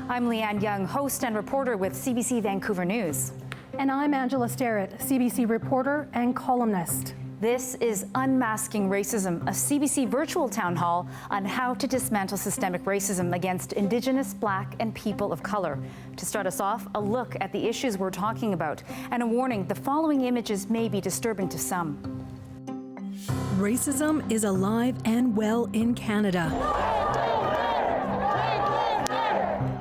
I'm Yeung, host and reporter with CBC Vancouver News. And I'm Angela Sterritt, CBC reporter and columnist. This is Unmasking Racism, a CBC virtual town hall on how to dismantle systemic racism against Indigenous, Black, and people of color. To start us off, a look at the issues we're talking about, and a warning, the following images may be disturbing to some. Racism is alive and well in Canada.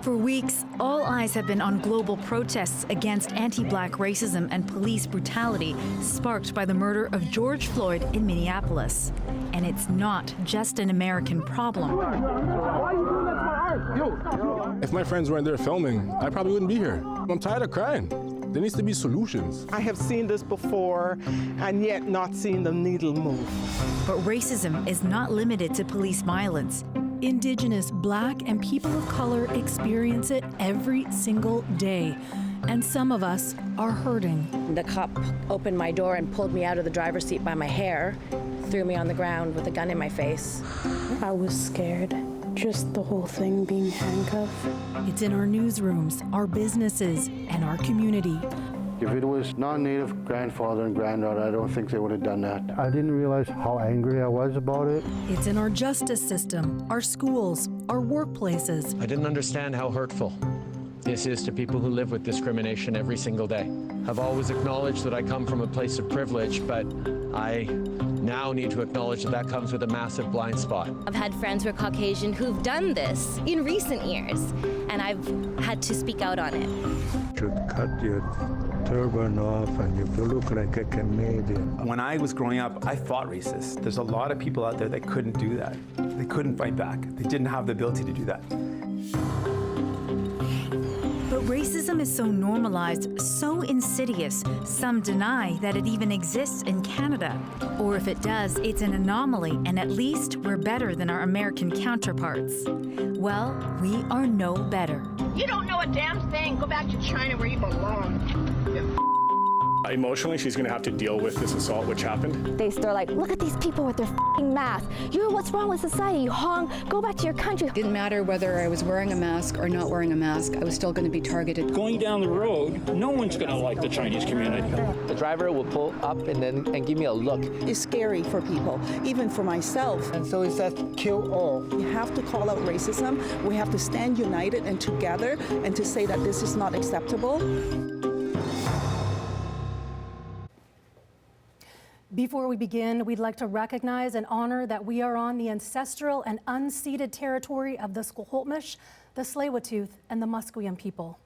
For weeks, all eyes have been on global protests against anti-Black racism and police brutality sparked by the murder of George Floyd in Minneapolis. And it's not just an American problem. If my friends weren't there filming, I probably wouldn't be here. I'm tired of crying. There needs to be solutions. I have seen this before and yet not seen the needle move. But racism is not limited to police violence. Indigenous, Black, and people of color experience it every single day. And some of us are hurting. The cop opened my door and pulled me out of the driver's seat by my hair, threw me on the ground with a gun in my face. I was scared, just the whole thing being handcuffed. It's in our newsrooms, our businesses, and our community. If it was non-Native grandfather and granddaughter, I don't think they would have done that. I didn't realize how angry I was about it. It's in our justice system, our schools, our workplaces. I didn't understand how hurtful this is to people who live with discrimination every single day. I've always acknowledged that I come from a place of privilege, but I now need to acknowledge that that comes with a massive blind spot. I've had friends who are Caucasian who've done this in recent years, and I've had to speak out on it. To cut your turban off and you look like a Canadian. When I was growing up, I fought racists. There's a lot of people out there that couldn't do that. They couldn't fight back. They didn't have the ability to do that. But racism is so normalized, so insidious, some deny that it even exists in Canada. Or if it does, it's an anomaly, and at least we're better than our American counterparts. Well, we are no better. You don't know a damn thing. Go back to China where you belong. Emotionally, she's going to have to deal with this assault, which happened. They're like, look at these people with their f***ing masks. What's wrong with society? You hung, go back to your country. It didn't matter whether I was wearing a mask or not wearing a mask, I was still going to be targeted. Going down the road, no one's going to like the Chinese community. The driver will pull up and give me a look. It's scary for people, even for myself. And so it says, kill all. You have to call out racism. We have to stand united and together and to say that this is not acceptable. Before we begin, we'd like to recognize and honor that we are on the ancestral and unceded territory of the Squamish, the Tsleil-Waututh, and the Musqueam people.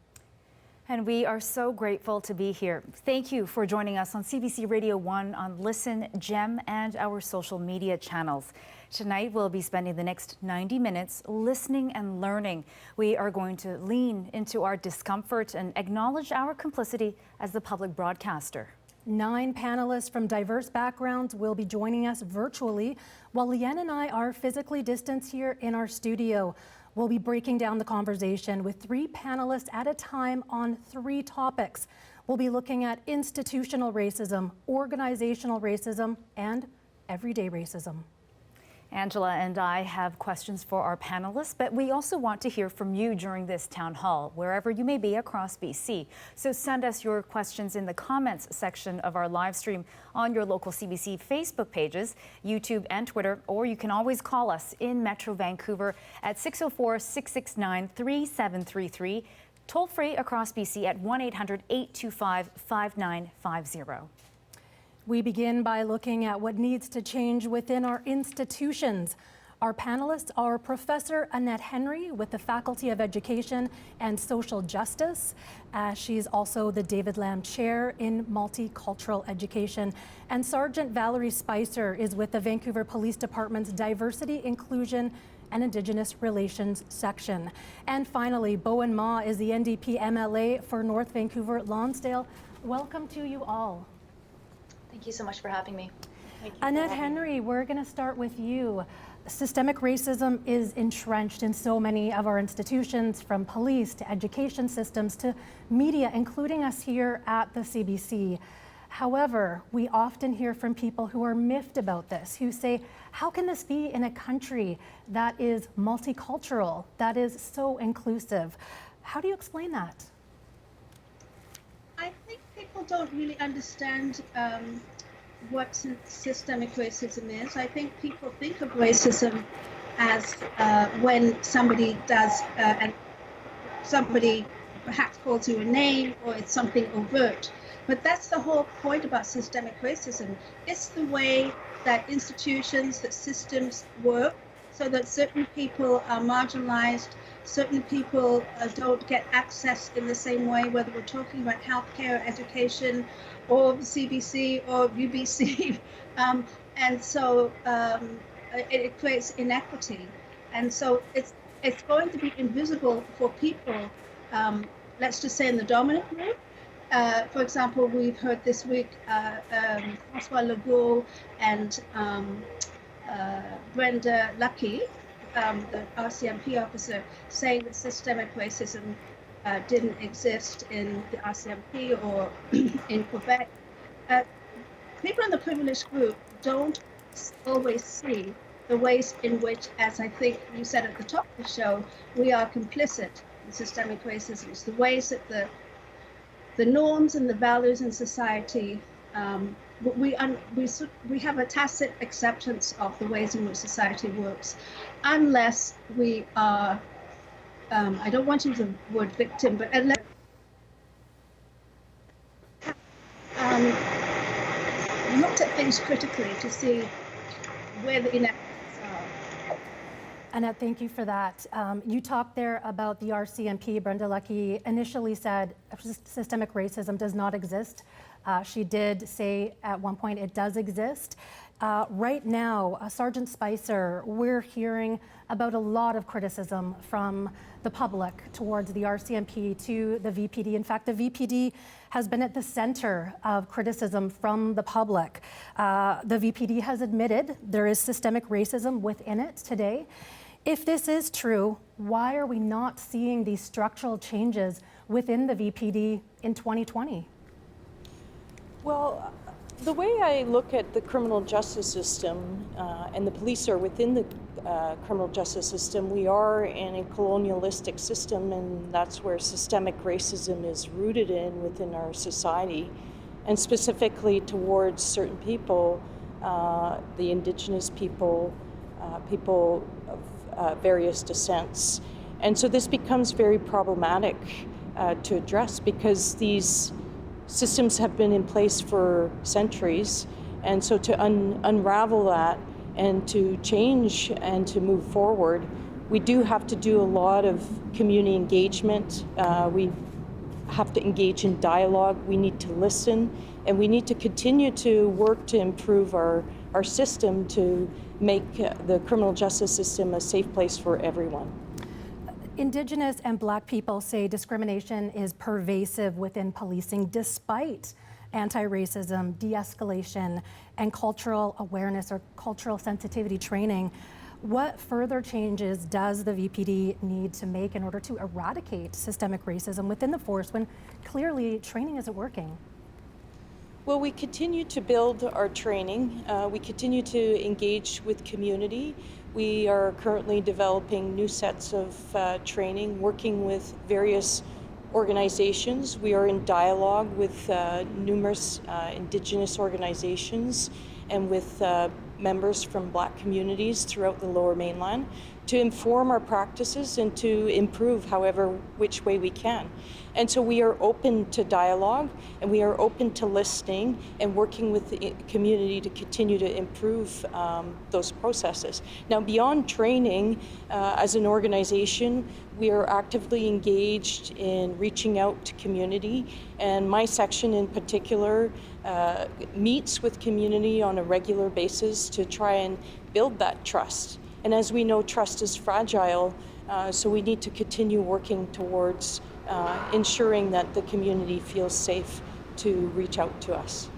And we are so grateful to be here. Thank you for joining us on CBC Radio 1 on Listen, Gem, and our social media channels. Tonight, we'll be spending the next 90 minutes listening and learning. We are going to lean into our discomfort and acknowledge our complicity as the public broadcaster. 9 panelists from diverse backgrounds will be joining us virtually, while Lien and I are physically distanced here in our studio. We'll be breaking down the conversation with 3 panelists at a time on 3 topics. We'll be looking at institutional racism, organizational racism, and everyday racism. Angela and I have questions for our panelists, but we also want to hear from you during this town hall, wherever you may be across BC. So send us your questions in the comments section of our live stream on your local CBC Facebook pages, YouTube and Twitter, or you can always call us in Metro Vancouver at 604-669-3733, toll free across BC at 1-800-825-5950. We begin by looking at what needs to change within our institutions. Our panelists are Professor Annette Henry with the Faculty of Education and Social Justice. She's also the David Lamb Chair in Multicultural Education. And Sergeant Valerie Spicer is with the Vancouver Police Department's Diversity, Inclusion, and Indigenous Relations section. And finally, Bowen Ma is the NDP MLA for North Vancouver Lonsdale. Welcome to you all. Thank you so much for having me. Annette Henry, we're going to start with you. Systemic racism is entrenched in so many of our institutions, from police to education systems to media, including us here at the CBC. However, we often hear from people who are miffed about this, who say, how can this be in a country that is multicultural, that is so inclusive? How do you explain that? I think people don't really understand what systemic racism is. I think people think of racism as when somebody does, and somebody perhaps calls you a name, or it's something overt. But that's the whole point about systemic racism. It's the way that institutions, that systems work, so that certain people are marginalized, certain people don't get access in the same way, whether we're talking about healthcare, education, or CBC or UBC. And so it creates inequity. And so it's going to be invisible for people, let's just say in the dominant group. For example, we've heard this week François Legault and Brenda Lucky, the RCMP officer, saying that systemic racism didn't exist in the RCMP or in Quebec. People in the privileged group don't always see the ways in which, as I think you said at the top of the show, we are complicit in systemic racism. It's the ways that the norms and the values in society, we have a tacit acceptance of the ways in which society works, unless we are, I don't want to use the word victim, but unless looked at things critically to see where the inequities are. Annette, thank you for that. You talked there about the RCMP. Brenda Lucky initially said systemic racism does not exist. She did say at one point it does exist. Right now, Sergeant Spicer, we're hearing about a lot of criticism from the public towards the RCMP to the VPD. In fact, the VPD has been at the center of criticism from the public. The VPD has admitted there is systemic racism within it today. If this is true, why are we not seeing these structural changes within the VPD in 2020? Well, the way I look at the criminal justice system, and the police are within the criminal justice system, we are in a colonialistic system, and that's where systemic racism is rooted in within our society, and specifically towards certain people, the Indigenous people, people of various descents. And so this becomes very problematic to address, because these systems have been in place for centuries. And so to unravel that and to change and to move forward, we do have to do a lot of community engagement. We have to engage in dialogue. We need to listen, and we need to continue to work to improve our system to make the criminal justice system a safe place for everyone. Indigenous and Black people say discrimination is pervasive within policing despite anti-racism, de-escalation, and cultural awareness or cultural sensitivity training. What further changes does the VPD need to make in order to eradicate systemic racism within the force when clearly training isn't working? Well, we continue to build our training. We continue to engage with community. We are currently developing new sets of training, working with various organizations. We are in dialogue with numerous Indigenous organizations and with members from Black communities throughout the Lower Mainland to inform our practices and to improve however which way we can. And so we are open to dialogue, and we are open to listening and working with the community to continue to improve those processes. Now, beyond training, as an organization, we are actively engaged in reaching out to community, and my section in particular meets with community on a regular basis to try and build that trust. And as we know, trust is fragile, so we need to continue working towards ensuring that the community feels safe to reach out to us.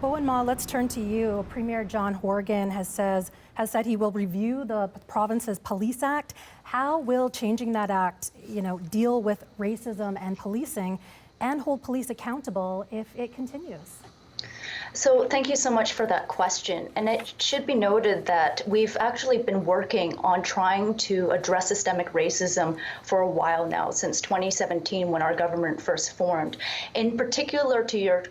Bowen Ma, let's turn to you. Premier John Horgan has said he will review the province's Police Act. How will changing that act, deal with racism and policing and hold police accountable if it continues? So thank you so much for that question. And it should be noted that we've actually been working on trying to address systemic racism for a while now, since 2017 when our government first formed. In particular, to your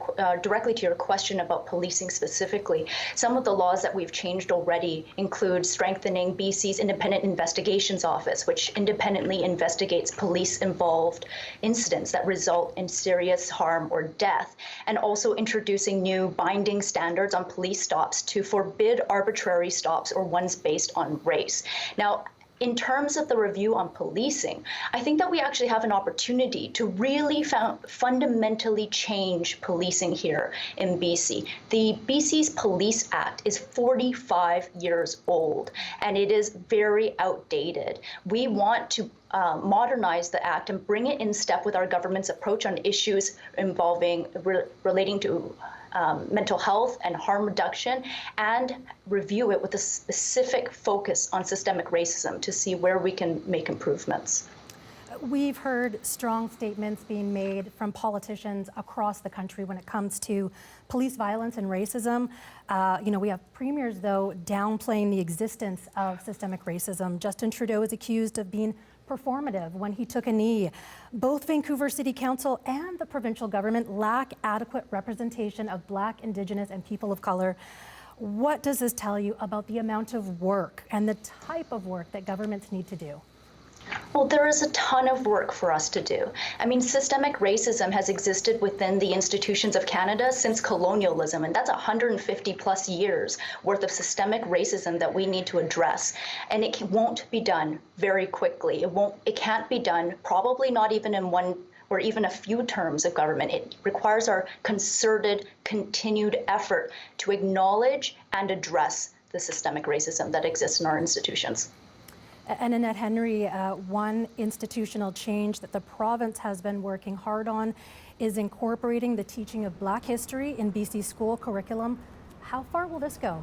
directly to your question about policing specifically, some of the laws that we've changed already include strengthening BC's Independent Investigations Office, which independently investigates police-involved incidents that result in serious harm or death, and also introducing new binding standards on police stops to forbid arbitrary stops or ones based on race. Now, in terms of the review on policing, I think that we actually have an opportunity to really fundamentally change policing here in BC. The BC's Police Act is 45 years old, and it is very outdated. We want to modernize the act and bring it in step with our government's approach on issues involving relating to mental health and harm reduction, and review it with a specific focus on systemic racism to see where we can make improvements. We've heard strong statements being made from politicians across the country when it comes to police violence and racism. We have premiers, though, downplaying the existence of systemic racism. Justin Trudeau is accused of being performative when he took a knee. Both Vancouver City Council and the provincial government lack adequate representation of Black, Indigenous, and people of color. What does this tell you about the amount of work and the type of work that governments need to do? Well, there is a ton of work for us to do. I mean, systemic racism has existed within the institutions of Canada since colonialism, and that's 150 plus years worth of systemic racism that we need to address. And it won't be done very quickly. It can't be done, probably not even in one or even a few terms of government. It requires our concerted, continued effort to acknowledge and address the systemic racism that exists in our institutions. And Annette Henry, one institutional change that the province has been working hard on is incorporating the teaching of Black history in BC school curriculum. How far will this go?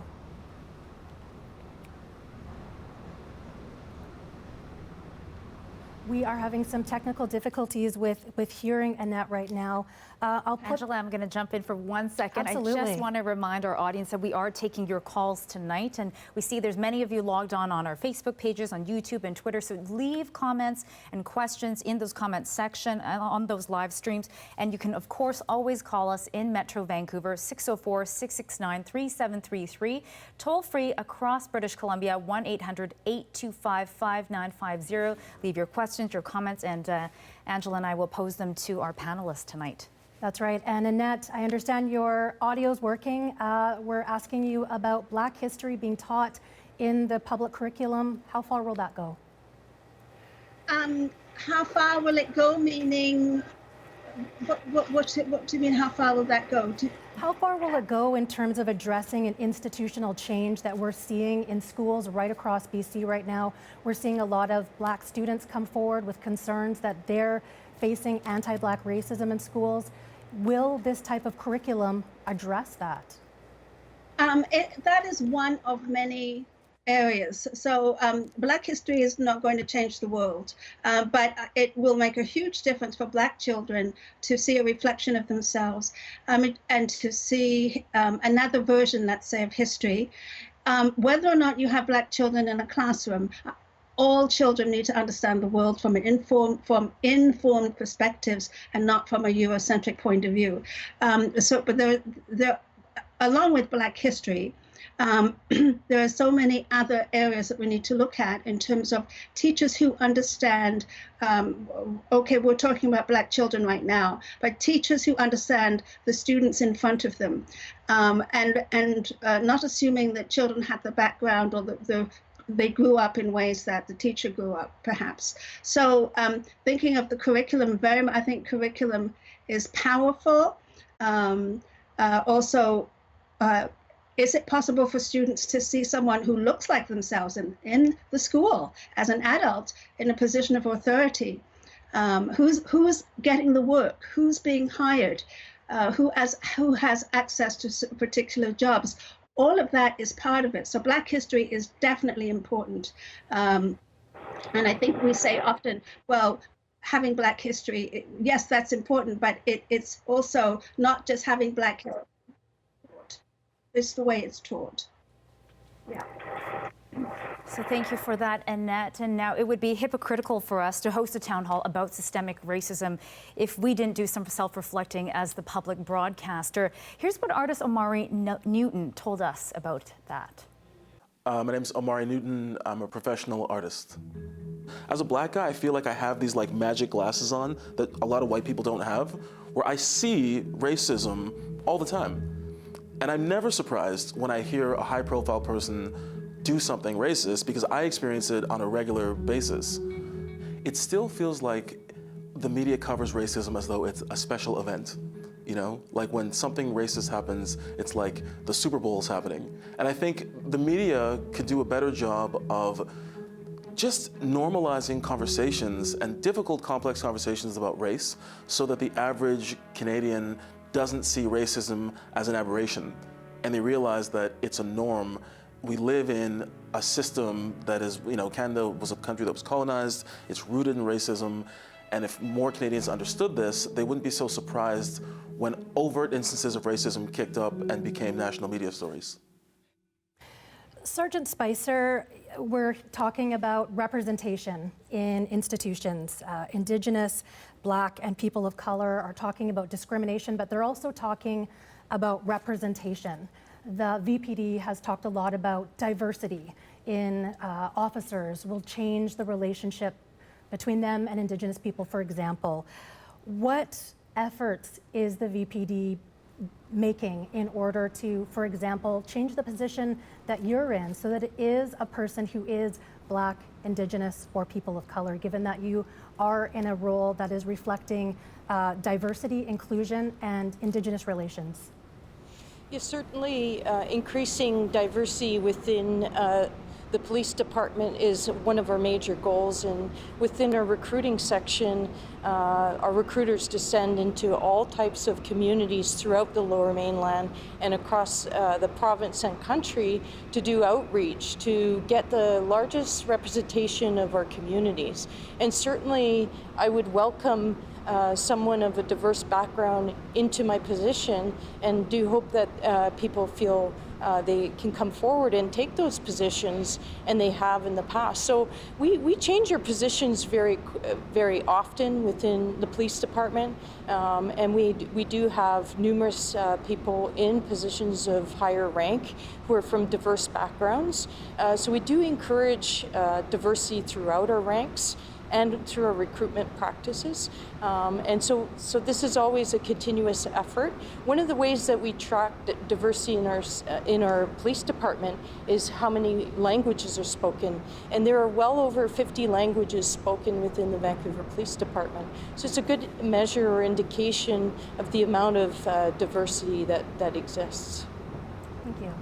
We are having some technical difficulties with hearing Annette right now. Angela, I'm going to jump in for 1 second. Absolutely. I just want to remind our audience that we are taking your calls tonight, and we see there's many of you logged on our Facebook pages, on YouTube and Twitter, so leave comments and questions in those comments section on those live streams. And you can, of course, always call us in Metro Vancouver, 604-669-3733, toll free across British Columbia, 1-800-825-5950. Leave your questions, your comments, and Angela and I will pose them to our panelists tonight. That's right. And Annette, I understand your audio's working. We're asking you about Black history being taught in the public curriculum. How far will that go? How far will it go? Meaning, what do you mean, how far will that go? How far will it go in terms of addressing an institutional change that we're seeing in schools right across BC right now? We're seeing a lot of Black students come forward with concerns that they're facing anti-Black racism in schools. Will this type of curriculum address that? That is one of many areas. So Black history is not going to change the world, but it will make a huge difference for Black children to see a reflection of themselves and to see another version, let's say, of history. Whether or not you have Black children in a classroom, all children need to understand the world from informed perspectives and not from a Eurocentric point of view. But there, along with Black history, there are so many other areas that we need to look at in terms of teachers who understand, okay, we're talking about Black children right now, but teachers who understand the students in front of them, and not assuming that children have the background or they grew up in ways that the teacher grew up, perhaps. So thinking of the curriculum, I think curriculum is powerful. Also, is it possible for students to see someone who looks like themselves in the school as an adult in a position of authority? Who's getting the work? Who's being hired? Who has access to particular jobs? All of that is part of it. So Black history is definitely important. And I think we say often, well, having Black history, yes, that's important, but it's also not just having Black history. it's the way it's taught. Yeah. So thank you for that, Annette. And now it would be hypocritical for us to host a town hall about systemic racism if we didn't do some self-reflecting as the public broadcaster. Here's what artist Omari Newton told us about that. My name's Omari Newton. I'm a professional artist. As a black guy, I feel like I have these like magic glasses on that a lot of white people don't have, where I see racism all the time. And I'm never surprised when I hear a high-profile person do something racist because I experience it on a regular basis. It still feels like the media covers racism as though it's a special event. You know, like when something racist happens, it's like the Super Bowl is happening. And I think the media could do a better job of just normalizing conversations and difficult, complex conversations about race so that the average Canadian doesn't see racism as an aberration. And they realize that it's a norm. We live in a system that is, you know, Canada was a country that was colonized, it's rooted in racism, and if more Canadians understood this, they wouldn't be so surprised when overt instances of racism kicked up and became national media stories. Sergeant Spicer, we're talking about representation in institutions. Indigenous, Black, and people of color are talking about discrimination, but they're also talking about representation. The VPD has talked a lot about diversity in officers, will change the relationship between them and Indigenous people, for example. What efforts is the VPD making in order to, for example, change the position that you're in so that it is a person who is Black, Indigenous, or people of color, given that you are in a role that is reflecting diversity, inclusion, and Indigenous relations? Yes, certainly increasing diversity within the police department is one of our major goals, and within our recruiting section, our recruiters descend into all types of communities throughout the Lower Mainland and across the province and country to do outreach, to get the largest representation of our communities. And certainly I would welcome someone of a diverse background into my position, and do hope that people feel they can come forward and take those positions, and they have in the past. So we change our positions very often within the police department, and we do have numerous people in positions of higher rank who are from diverse backgrounds. So we do encourage diversity throughout our ranks and through our recruitment practices. And so this is always a continuous effort. One of the ways that we track diversity in our police department is how many languages are spoken. And there are well over 50 languages spoken within the Vancouver Police Department. So it's a good measure or indication of the amount of diversity that exists. Thank you.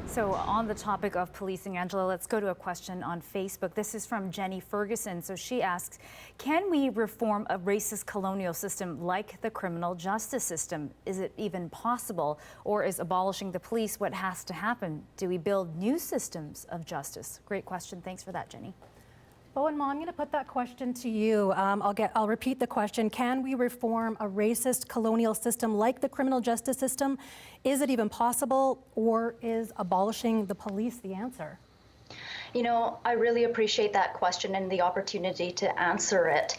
So on the topic of policing, Angela, let's go to a question on Facebook. This is from Jenny Ferguson. So she asks, can we reform a racist colonial system like the criminal justice system? Is it even possible? Or is abolishing the police what has to happen? Do we build new systems of justice? Great question. Thanks for that, Jenny. Bo and Ma, I'm going to put that question to you. I'll repeat the question. Can we reform a racist colonial system like the criminal justice system? Is it even possible, or is abolishing the police the answer? You know, I really appreciate that question and the opportunity to answer it.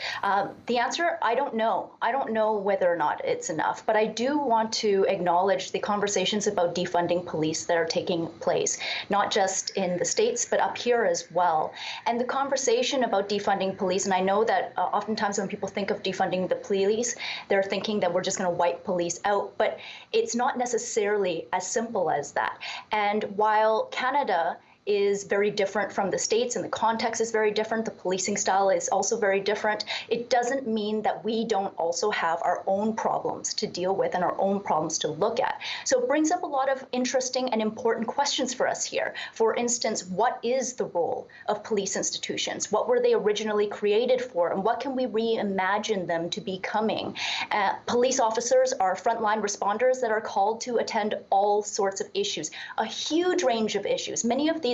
The answer, I don't know. I don't know whether or not it's enough, but I do want to acknowledge the conversations about defunding police that are taking place, not just in the States, but up here as well. And the conversation about defunding police, and I know that oftentimes when people think of defunding the police, they're thinking that we're just going to wipe police out, but it's not necessarily as simple as that. And while Canada is very different from the States and the context is very different, the policing style is also very different, it doesn't mean that we don't also have our own problems to deal with and our own problems to look at. So it brings up a lot of interesting and important questions for us here. For instance, what is the role of police institutions? What were they originally created for, and what can we reimagine them to becoming? Police officers are frontline responders that are called to attend all sorts of issues, a huge range of issues. Many of these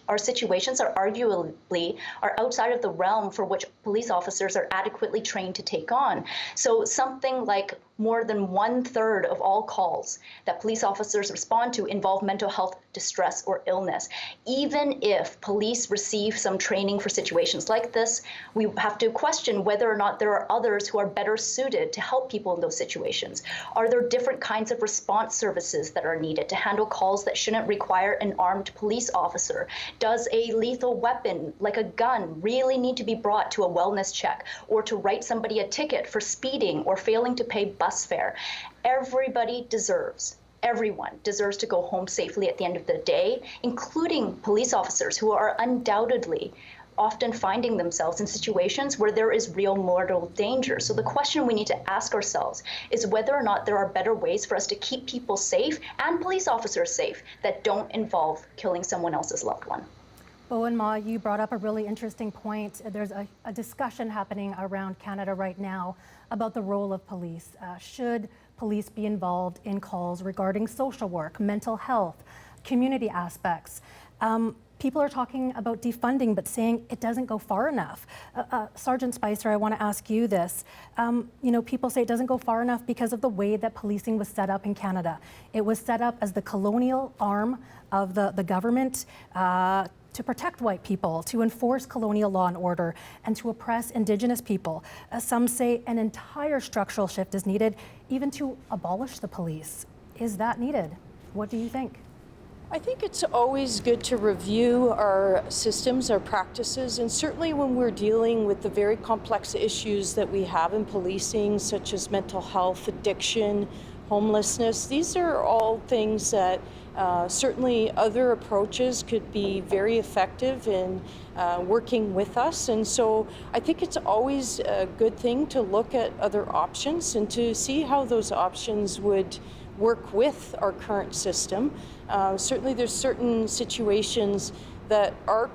are situations that arguably are outside of the realm for which police officers are adequately trained to take on. So something like More than 1/3 of all calls that police officers respond to involve mental health distress or illness. Even if police receive some training for situations like this, we have to question whether or not there are others who are better suited to help people in those situations. Are there different kinds of response services that are needed to handle calls that shouldn't require an armed police officer? Does a lethal weapon, like a gun, really need to be brought to a wellness check or to write somebody a ticket for speeding or failing to pay bus fare? Everyone deserves to go home safely at the end of the day, including police officers who are undoubtedly often finding themselves in situations where there is real mortal danger. So the question we need to ask ourselves is whether or not there are better ways for us to keep people safe and police officers safe that don't involve killing someone else's loved one. Bo and Ma, you brought up a really interesting point. There's a discussion happening around Canada right now about the role of police. Should police be involved in calls regarding social work, mental health, community aspects? People are talking about defunding, but saying it doesn't go far enough. Sergeant Spicer, I want to ask you this. People say it doesn't go far enough because of the way that policing was set up in Canada. It was set up as the colonial arm of the government to protect white people, to enforce colonial law and order, and to oppress Indigenous people. Some say an entire structural shift is needed, even to abolish the police. Is that needed? What do you think? I think it's always good to review our systems, our practices, and certainly when we're dealing with the very complex issues that we have in policing, such as mental health, addiction, homelessness. These are all things that certainly other approaches could be very effective in working with us. And so I think it's always a good thing to look at other options and to see how those options would work with our current system. Certainly there's certain situations that are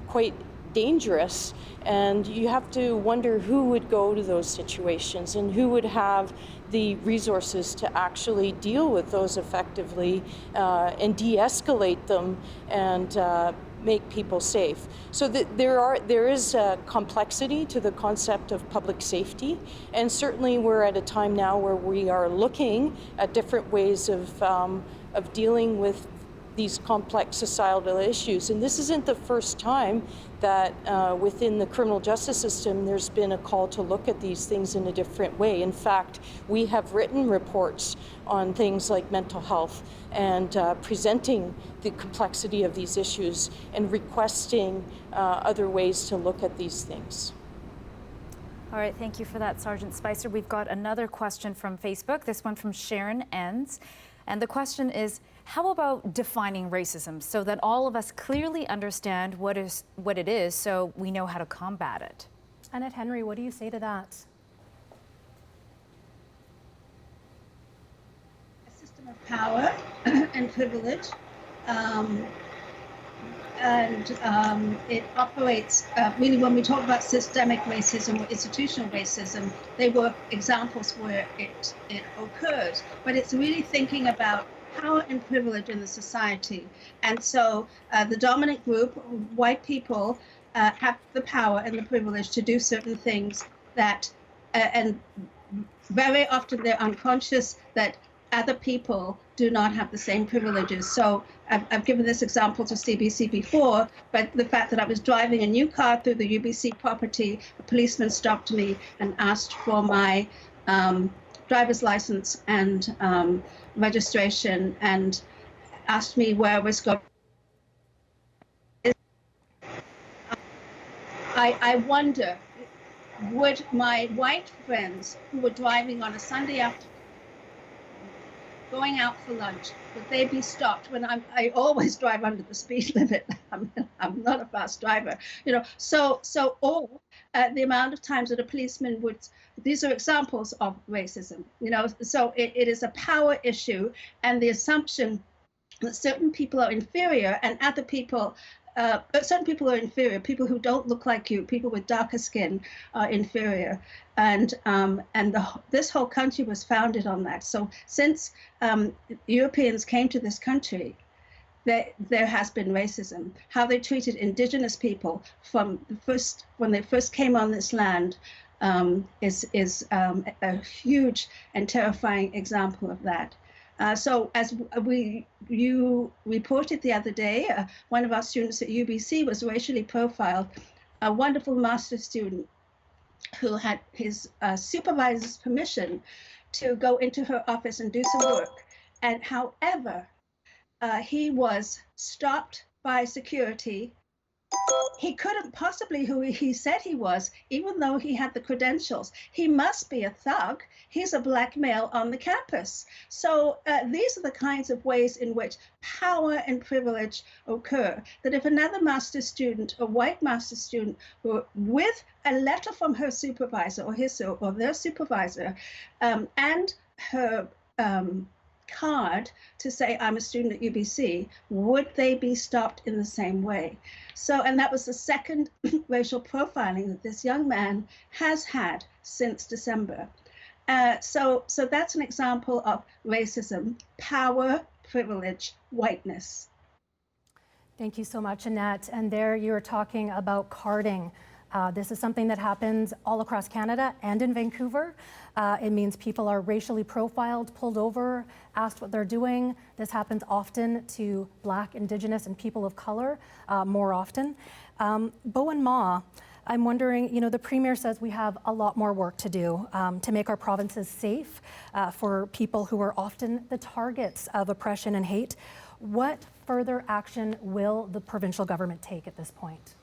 quite dangerous, and you have to wonder who would go to those situations and who would have the resources to actually deal with those effectively and de-escalate them and make people safe. So that there is a complexity to the concept of public safety, and certainly we're at a time now where we are looking at different ways of dealing with these complex societal issues. And this isn't the first time that within the criminal justice system there's been a call to look at these things in a different way. In fact, we have written reports on things like mental health and presenting the complexity of these issues and requesting other ways to look at these things. All right, thank you for that, Sergeant Spicer. We've got another question from Facebook, this one from Sharon Enns. And the question is, how about defining racism so that all of us clearly understand what it is so we know how to combat it? Annette Henry, what do you say to that? A system of power and privilege, it operates, really when we talk about systemic racism or institutional racism, they were examples where it occurs, but it's really thinking about power and privilege in the society. And so the dominant group, white people, have the power and the privilege to do certain things that, and very often they're unconscious that other people do not have the same privileges. So I've given this example to CBC before, but the fact that I was driving a new car through the UBC property, a policeman stopped me and asked for my driver's license and registration and asked me where I was going. I wonder, would my white friends who were driving on a Sunday afternoon going out for lunch, would they be stopped when I always drive under the speed limit? I'm not a fast driver, So the amount of times that a policeman would, these are examples of racism, So it is a power issue, and the assumption that certain people are inferior and other people. Certain people are inferior. People who don't look like you, people with darker skin, are inferior, and this whole country was founded on that. So since Europeans came to this country, there has been racism. How they treated Indigenous people from when they first came on this land, is a huge and terrifying example of that. So as you reported the other day, one of our students at UBC was racially profiled, a wonderful master's student who had his supervisor's permission to go into her office and do some work. And however, he was stopped by security. He couldn't possibly who he said he was, even though he had the credentials. He must be a thug. He's a black male on the campus. So these are the kinds of ways in which power and privilege occur. That if another master's student, a white master's student, with a letter from her supervisor or his or their supervisor, and her card to say, I'm a student at UBC, would they be stopped in the same way? So, and that was the second racial profiling that this young man has had since December. So that's an example of racism, power, privilege, whiteness. Thank you so much, Annette. And there you're talking about carding. This is something that happens all across Canada and in Vancouver. It means people are racially profiled, pulled over, asked what they're doing. This happens often to Black, Indigenous, and people of color more often. Bowen Ma, I'm wondering, the Premier says we have a lot more work to do to make our provinces safe for people who are often the targets of oppression and hate. What further action will the provincial government take at this point?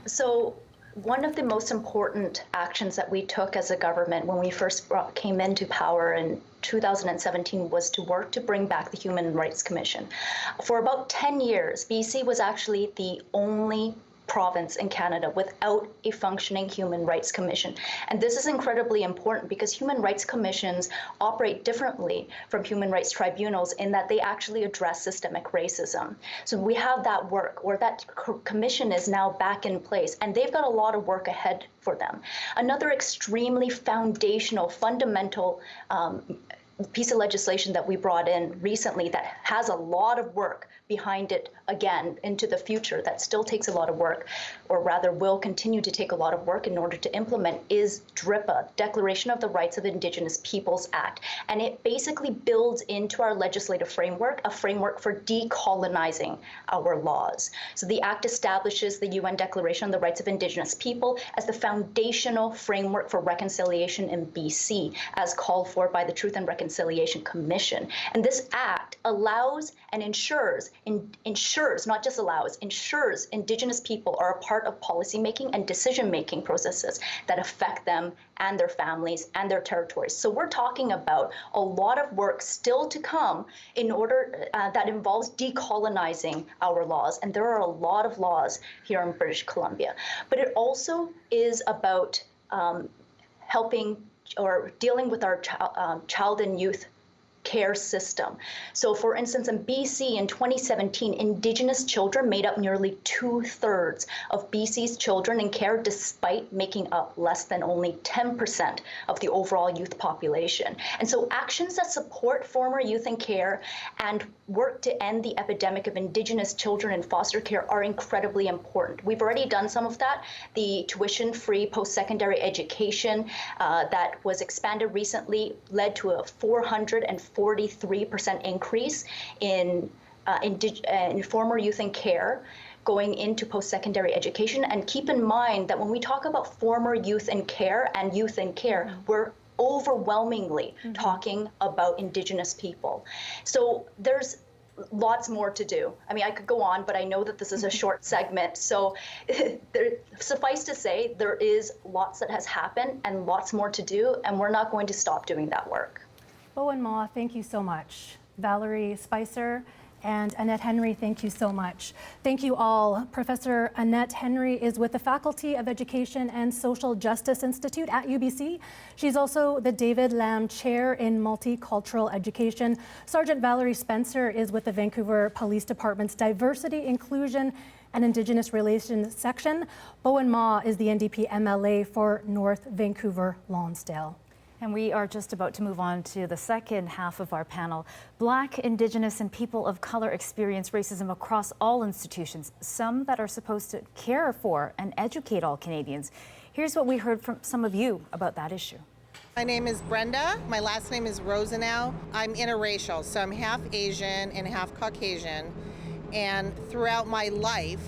So one of the most important actions that we took as a government when we first came into power in 2017 was to work to bring back the Human Rights Commission. For about 10 years, BC was actually the only province in Canada without a functioning Human Rights Commission. And this is incredibly important because Human Rights Commissions operate differently from human rights tribunals in that they actually address systemic racism. So we have that work, or that commission is now back in place, and they've got a lot of work ahead for them. Another extremely foundational, fundamental piece of legislation that we brought in recently that has a lot of work behind it, again, into the future, that still takes a lot of work, or rather will continue to take a lot of work in order to implement, is DRIPA, Declaration of the Rights of Indigenous Peoples Act. And it basically builds into our legislative framework a framework for decolonizing our laws. So the act establishes the UN Declaration on the Rights of Indigenous People as the foundational framework for reconciliation in BC, as called for by the Truth and Reconciliation Commission. And this act allows and ensures, not just allows, ensures Indigenous people are a part of policymaking and decision-making processes that affect them and their families and their territories. So we're talking about a lot of work still to come in order that involves decolonizing our laws. And there are a lot of laws here in British Columbia. But it also is about helping or dealing with our child and youth care system. So for instance, in BC in 2017, Indigenous children made up nearly 2/3 of BC's children in care, despite making up less than only 10% of the overall youth population. And so actions that support former youth in care and work to end the epidemic of Indigenous children in foster care are incredibly important. We've already done some of that. The tuition-free post-secondary education that was expanded recently led to a 443% increase in former youth in care going into post-secondary education. And keep in mind that when we talk about former youth in care and youth in care, we're overwhelmingly talking about Indigenous people. So there's lots more to do. I mean, I could go on, but I know that this is a short segment. So suffice to say, there is lots that has happened and lots more to do, and we're not going to stop doing that work. Bowen Ma, thank you so much. Valerie Spicer and Annette Henry, thank you so much. Thank you all. Professor Annette Henry is with the Faculty of Education and Social Justice Institute at UBC. She's also the David Lamb Chair in Multicultural Education. Sergeant Valerie Spencer is with the Vancouver Police Department's Diversity, Inclusion, and Indigenous Relations section. Bowen Ma is the NDP MLA for North Vancouver Lonsdale. And we are just about to move on to the second half of our panel. Black, Indigenous, and people of color experience racism across all institutions, some that are supposed to care for and educate all Canadians. Here's what we heard from some of you about that issue. My name is Brenda. My last name is Rosenau. I'm interracial, so I'm half Asian and half Caucasian. And throughout my life,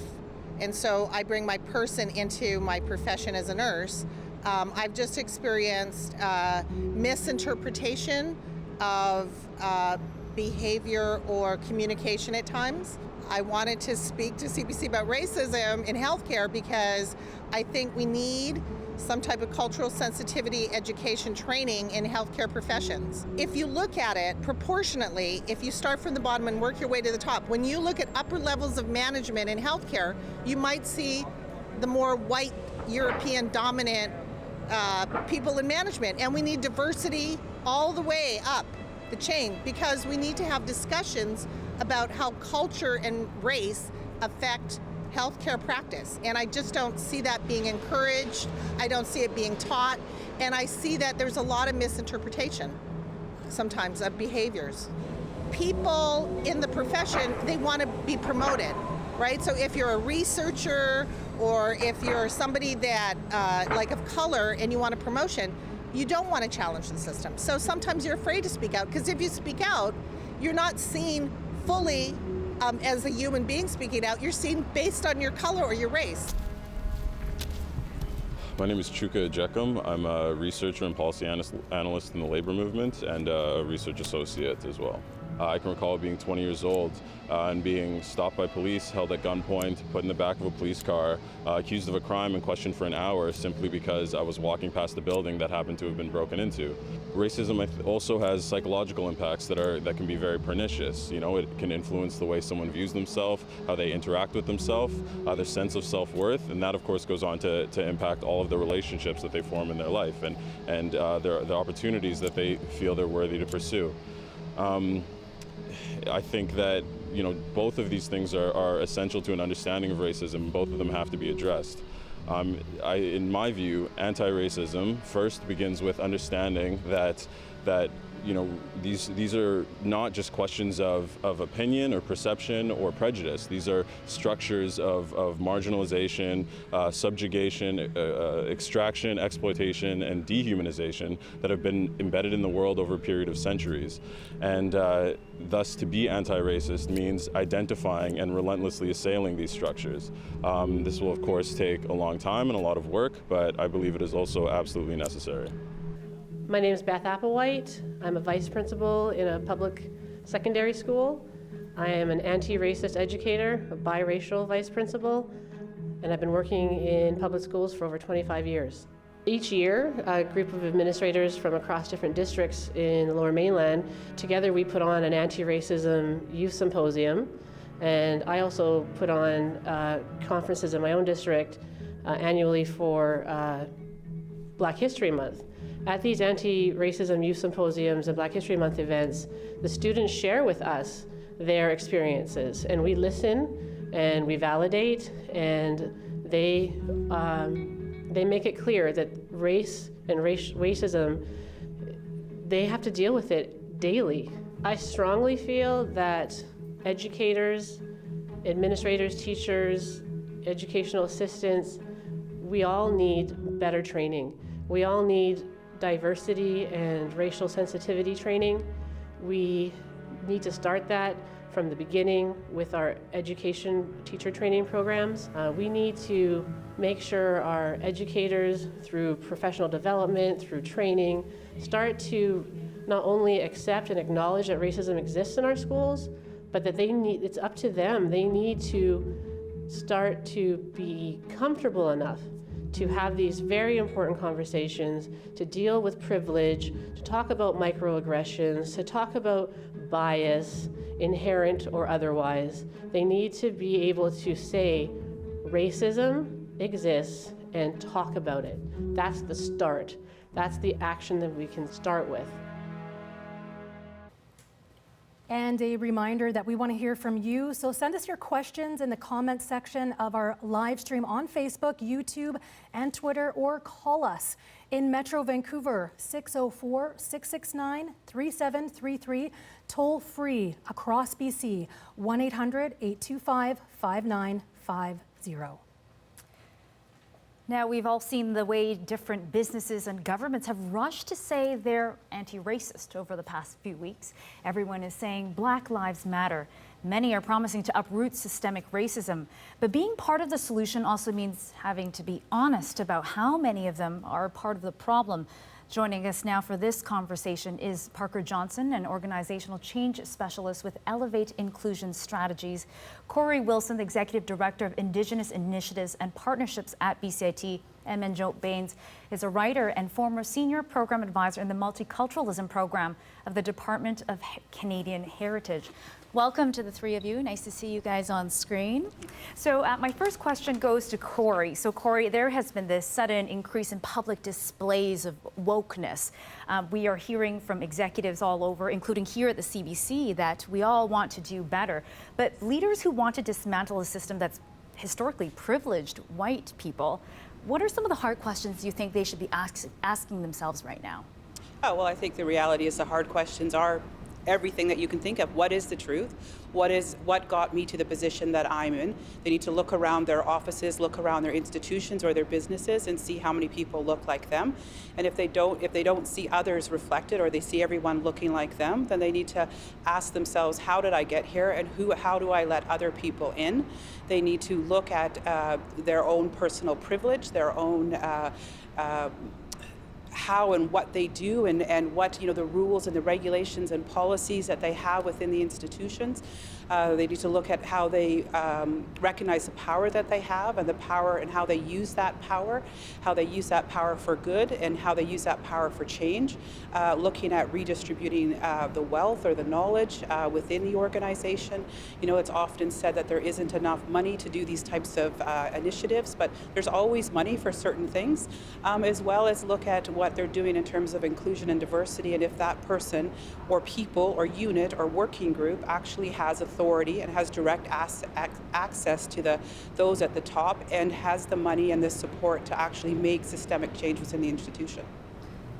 and so I bring my person into my profession as a nurse, I've just experienced misinterpretation of behavior or communication at times. I wanted to speak to CBC about racism in healthcare because I think we need some type of cultural sensitivity education training in healthcare professions. If you look at it proportionately, if you start from the bottom and work your way to the top, when you look at upper levels of management in healthcare, you might see the more white European dominant people in management, and we need diversity all the way up the chain because we need to have discussions about how culture and race affect healthcare practice. And I just don't see that being encouraged. I don't see it being taught. And I see that there's a lot of misinterpretation sometimes of behaviors. People in the profession, they want to be promoted, right? So if you're a researcher or if you're somebody that like of color and you want a promotion, you don't want to challenge the system. So sometimes you're afraid to speak out because if you speak out, you're not seen fully as a human being speaking out. You're seen based on your color or your race. My name is Chigurh Jekum. I'm a researcher and policy analyst in the labor movement and a research associate as well. I can recall being 20 years old and being stopped by police, held at gunpoint, put in the back of a police car, accused of a crime and questioned for an hour simply because I was walking past a building that happened to have been broken into. Racism also has psychological impacts that can be very pernicious. You know, it can influence the way someone views themselves, how they interact with themselves, their sense of self-worth, and that of course goes on to impact all of the relationships that they form in their life and the opportunities that they feel they're worthy to pursue. I think that both of these things are essential to an understanding of racism. Both of them have to be addressed. In my view, anti-racism first begins with understanding that these are not just questions of opinion or perception or prejudice. These are structures of marginalization, subjugation, extraction, exploitation, and dehumanization that have been embedded in the world over a period of centuries. And thus, to be anti-racist means identifying and relentlessly assailing these structures. This will, of course, take a long time and a lot of work, but I believe it is also absolutely necessary. My name is Beth Applewhite. I'm a vice principal in a public secondary school. I am an anti-racist educator, a biracial vice principal, and I've been working in public schools for over 25 years. Each year, a group of administrators from across different districts in the Lower Mainland, together we put on an anti-racism youth symposium, and I also put on conferences in my own district annually for Black History Month. At these anti-racism youth symposiums and Black History Month events, the students share with us their experiences, and we listen and we validate, and they make it clear that race and racism, they have to deal with it daily. I strongly feel that educators, administrators, teachers, educational assistants, we all need better training. We all need diversity and racial sensitivity training. We need to start that from the beginning with our education teacher training programs. We need to make sure our educators, through professional development, through training, start to not only accept and acknowledge that racism exists in our schools, but that it's up to them. They need to start to be comfortable enough to have these very important conversations, to deal with privilege, to talk about microaggressions, to talk about bias, inherent or otherwise. They need to be able to say racism exists and talk about it. That's the start. That's the action that we can start with. And a reminder that we want to hear from you. So send us your questions in the comments section of our live stream on Facebook, YouTube, and Twitter, or call us in Metro Vancouver, 604-669-3733, toll free across BC, 1-800-825-5950. Now, we've all seen the way different businesses and governments have rushed to say they're anti-racist over the past few weeks. Everyone is saying Black Lives Matter. Many are promising to uproot systemic racism. But being part of the solution also means having to be honest about how many of them are part of the problem. Joining us now for this conversation is Parker Johnson, an organizational change specialist with Elevate Inclusion Strategies, Corey Wilson, the Executive Director of Indigenous Initiatives and Partnerships at BCIT, and Manjot Bains is a writer and former Senior Program Advisor in the Multiculturalism Program of the Department of Canadian Heritage. Welcome to the three of you. Nice to see you guys on screen. So my first question goes to Corey. So Corey, there has been this sudden increase in public displays of wokeness. We are hearing from executives all over, including here at the CBC, that we all want to do better. But leaders who want to dismantle a system that's historically privileged white people, what are some of the hard questions you think they should be asking themselves right now? Oh, well, I think the reality is the hard questions are everything that you can think of. What is the truth? What got me to the position that I'm in? They need to look around their offices, look around their institutions or their businesses and see how many people look like them. And if they don't see others reflected or they see everyone looking like them, then they need to ask themselves, how did I get here and how do I let other people in? They need to look at their own personal privilege, their own how and what they do and what the rules and the regulations and policies that they have within the institutions. They need to look at how they recognize the power that they have and the power and how they use that power for good and how they use that power for change. Looking at redistributing the wealth or the knowledge within the organization. It's often said that there isn't enough money to do these types of initiatives, but there's always money for certain things, as well as look at what they're doing in terms of inclusion and diversity and if that person or people or unit or working group actually has authority and has direct access to those at the top and has the money and the support to actually make systemic change within the institution.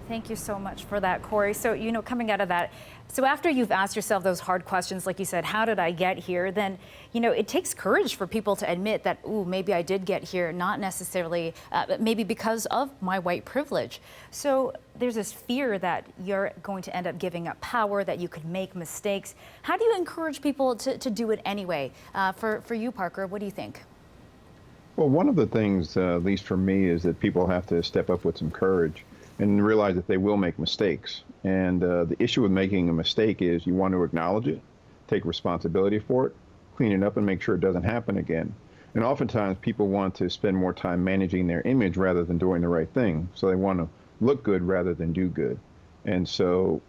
Thank you so much for that, Corey. So, coming out of that, so after you've asked yourself those hard questions, like you said, how did I get here? Then, it takes courage for people to admit that, ooh, maybe I did get here, not necessarily, maybe because of my white privilege. So there's this fear that you're going to end up giving up power, that you could make mistakes. How do you encourage people to do it anyway? For you, Parker, what do you think? Well, one of the things, at least for me, is that people have to step up with some courage and realize that they will make mistakes. And the issue with making a mistake is you want to acknowledge it, take responsibility for it, clean it up and make sure it doesn't happen again. And oftentimes people want to spend more time managing their image rather than doing the right thing. So they want to look good rather than do good. And so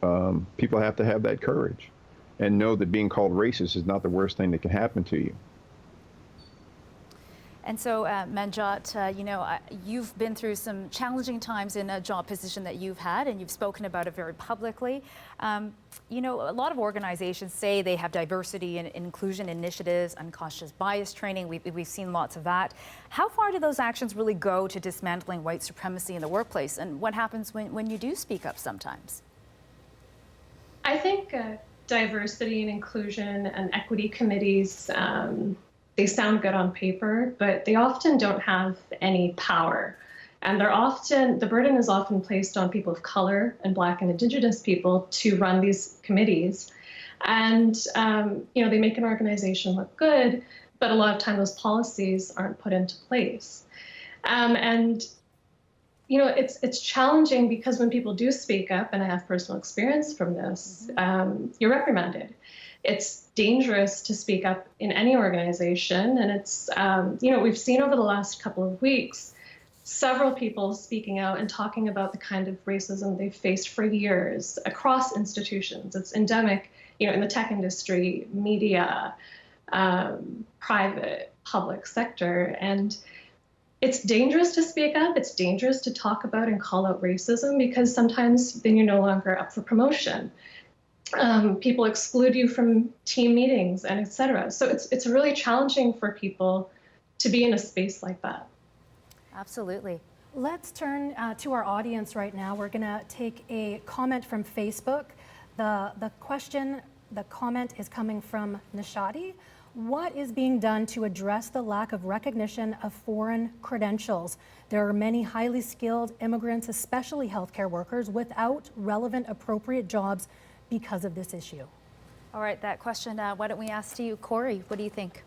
people have to have that courage and know that being called racist is not the worst thing that can happen to you. And so, Manjot, you've been through some challenging times in a job position that you've had, and you've spoken about it very publicly. A lot of organizations say they have diversity and inclusion initiatives, unconscious bias training. We've seen lots of that. How far do those actions really go to dismantling white supremacy in the workplace? And what happens when you do speak up sometimes? I think diversity and inclusion and equity committees, they sound good on paper, but they often don't have any power. And the burden is often placed on people of color and Black and Indigenous people to run these committees. And, they make an organization look good, but a lot of time those policies aren't put into place. It's challenging because when people do speak up, and I have personal experience from this, you're reprimanded. It's dangerous to speak up in any organization. And it's, we've seen over the last couple of weeks, several people speaking out and talking about the kind of racism they've faced for years across institutions. It's endemic, in the tech industry, media, private, public sector. And it's dangerous to speak up. It's dangerous to talk about and call out racism because sometimes then you're no longer up for promotion. People exclude you from team meetings and et cetera. So it's really challenging for people to be in a space like that. Absolutely. Let's turn to our audience right now. We're going to take a comment from Facebook. The comment is coming from Nishadi. What is being done to address the lack of recognition of foreign credentials? There are many highly skilled immigrants, especially healthcare workers, without relevant, appropriate jobs because of this issue. All right, that question, why don't we ask to you, Corey? What do you think?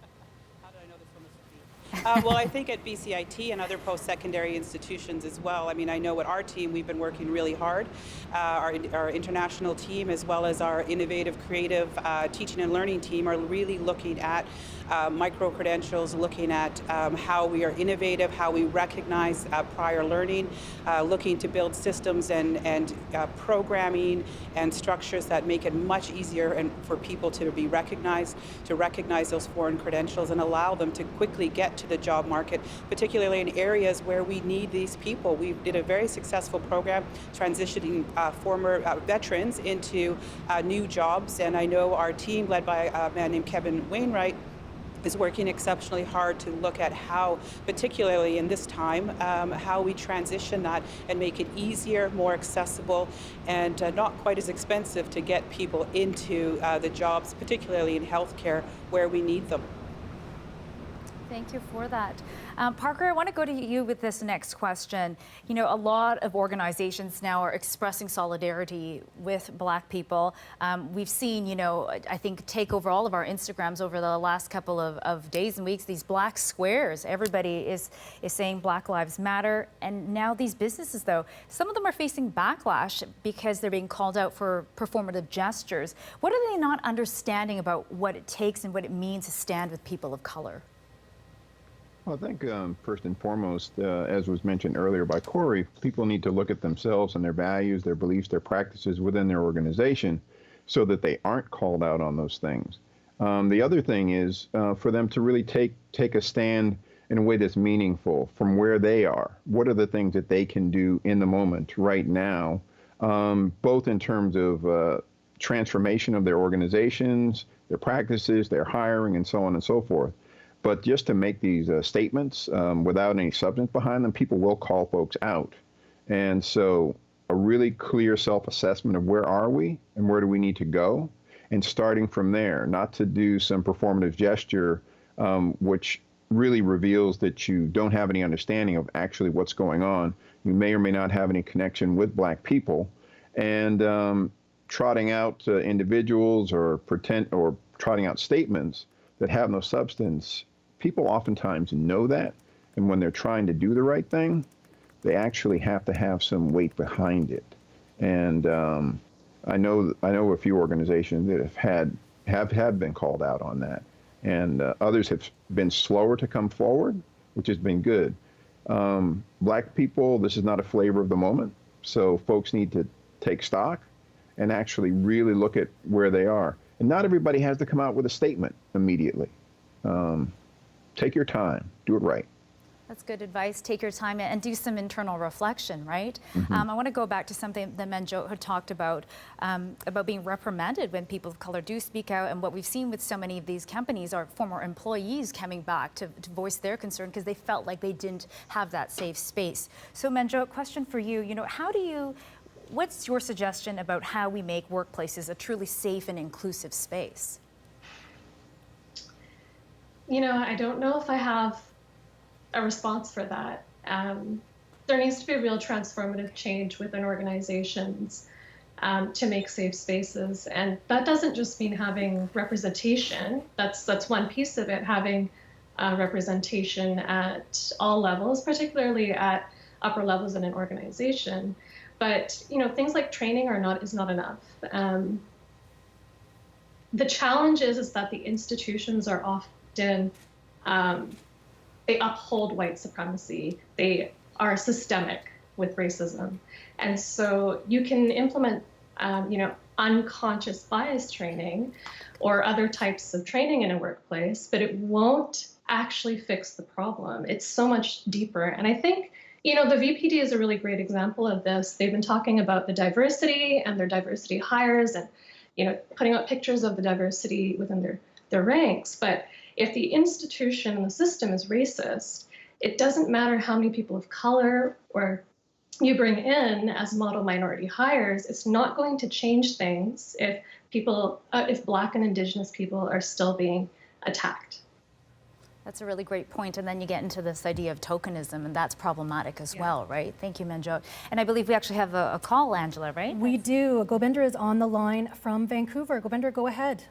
Well, I think at BCIT and other post-secondary institutions as well. I mean, I know at our team we've been working really hard. Our international team, as well as our innovative, creative teaching and learning team, are really looking at micro-credentials, looking at how we are innovative, how we recognize prior learning, looking to build systems and programming and structures that make it much easier and for people to be recognized, to recognize those foreign credentials and allow them to quickly get to the job market, particularly in areas where we need these people. We did a very successful program transitioning former veterans into new jobs, and I know our team, led by a man named Kevin Wainwright, is working exceptionally hard to look at how, particularly in this time, how we transition that and make it easier, more accessible, and not quite as expensive to get people into the jobs, particularly in healthcare, where we need them. Thank you for that. Parker, I want to go to you with this next question. You know, a lot of organizations now are expressing solidarity with Black people. We've seen, you know, I think take over all of our Instagrams over the last couple of days and weeks, these Black squares. Everybody is saying Black Lives Matter. And now these businesses, though, some of them are facing backlash because they're being called out for performative gestures. What are they not understanding about what it takes and what it means to stand with people of color? Well, I think first and foremost, as was mentioned earlier by Corey, people need to look at themselves and their values, their beliefs, their practices within their organization so that they aren't called out on those things. The other thing is for them to really take a stand in a way that's meaningful from where they are. What are the things that they can do in the moment right now, both in terms of transformation of their organizations, their practices, their hiring, and so on and so forth. But just to make these statements without any substance behind them, people will call folks out. And so a really clear self-assessment of where are we and where do we need to go, and starting from there, not to do some performative gesture which really reveals that you don't have any understanding of actually what's going on. You may or may not have any connection with Black people, and trotting out individuals or trotting out statements that have no substance. People oftentimes know that, and when they're trying to do the right thing, they actually have to have some weight behind it. And I know a few organizations that have been called out on that, and others have been slower to come forward, which has been good. Black people, this is not a flavor of the moment, so folks need to take stock and actually really look at where they are. And not everybody has to come out with a statement immediately. Take your time, do it right. That's good advice. Take your time and do some internal reflection, right? Mm-hmm. I want to go back to something that Manjot had talked about being reprimanded when people of color do speak out. And what we've seen with so many of these companies are former employees coming back to voice their concern because they felt like they didn't have that safe space. So Manjot, question for you, what's your suggestion about how we make workplaces a truly safe and inclusive space? You know, I don't know if I have a response for that. There needs to be a real transformative change within organizations to make safe spaces. And that doesn't just mean having representation. That's one piece of it, having representation at all levels, particularly at upper levels in an organization. But, you know, things like training is not enough. The challenge is that the institutions are often they uphold white supremacy. They are systemic with racism. And so you can implement, unconscious bias training or other types of training in a workplace, but it won't actually fix the problem. It's so much deeper. And I think, the VPD is a really great example of this. They've been talking about the diversity and their diversity hires and, putting out pictures of the diversity within their ranks. But if the institution and the system is racist, it doesn't matter how many people of color or you bring in as model minority hires. It's not going to change things if Black and Indigenous people are still being attacked. That's a really great point. And then you get into this idea of tokenism, and that's problematic as well, right? Thank you, Manjot. And I believe we actually have a call, Angela, right? We do. Gobinder is on the line from Vancouver. Gobinder, go ahead.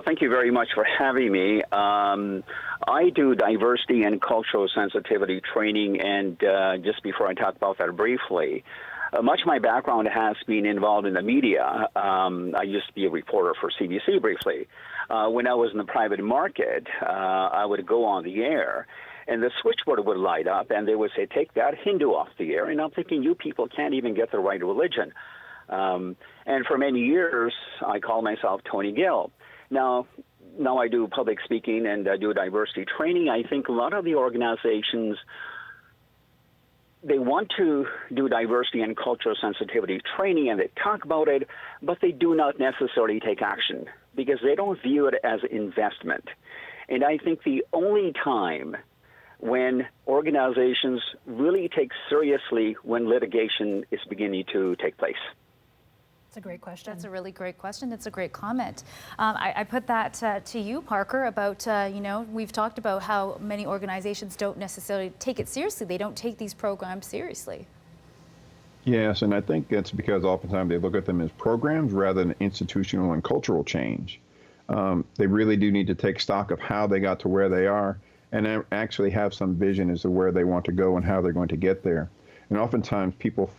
Thank you very much for having me. I do diversity and cultural sensitivity training, and just before I talk about that briefly, much of my background has been involved in the media. I used to be a reporter for CBC briefly. When I was in the private market, I would go on the air, and the switchboard would light up, and they would say, "Take that Hindu off the air." And I'm thinking, you people can't even get the right religion. And for many years, I called myself Tony Gill. Now I do public speaking and I do diversity training. I think a lot of the organizations, they want to do diversity and cultural sensitivity training, and they talk about it, but they do not necessarily take action because they don't view it as investment. And I think the only time when organizations really take seriously when litigation is beginning to take place. That's a great question. That's a really great question. It's a great comment. I put that to you, Parker, about, we've talked about how many organizations don't necessarily take it seriously. They don't take these programs seriously. Yes, and I think that's because oftentimes they look at them as programs rather than institutional and cultural change. They really do need to take stock of how they got to where they are and actually have some vision as to where they want to go and how they're going to get there. And oftentimes people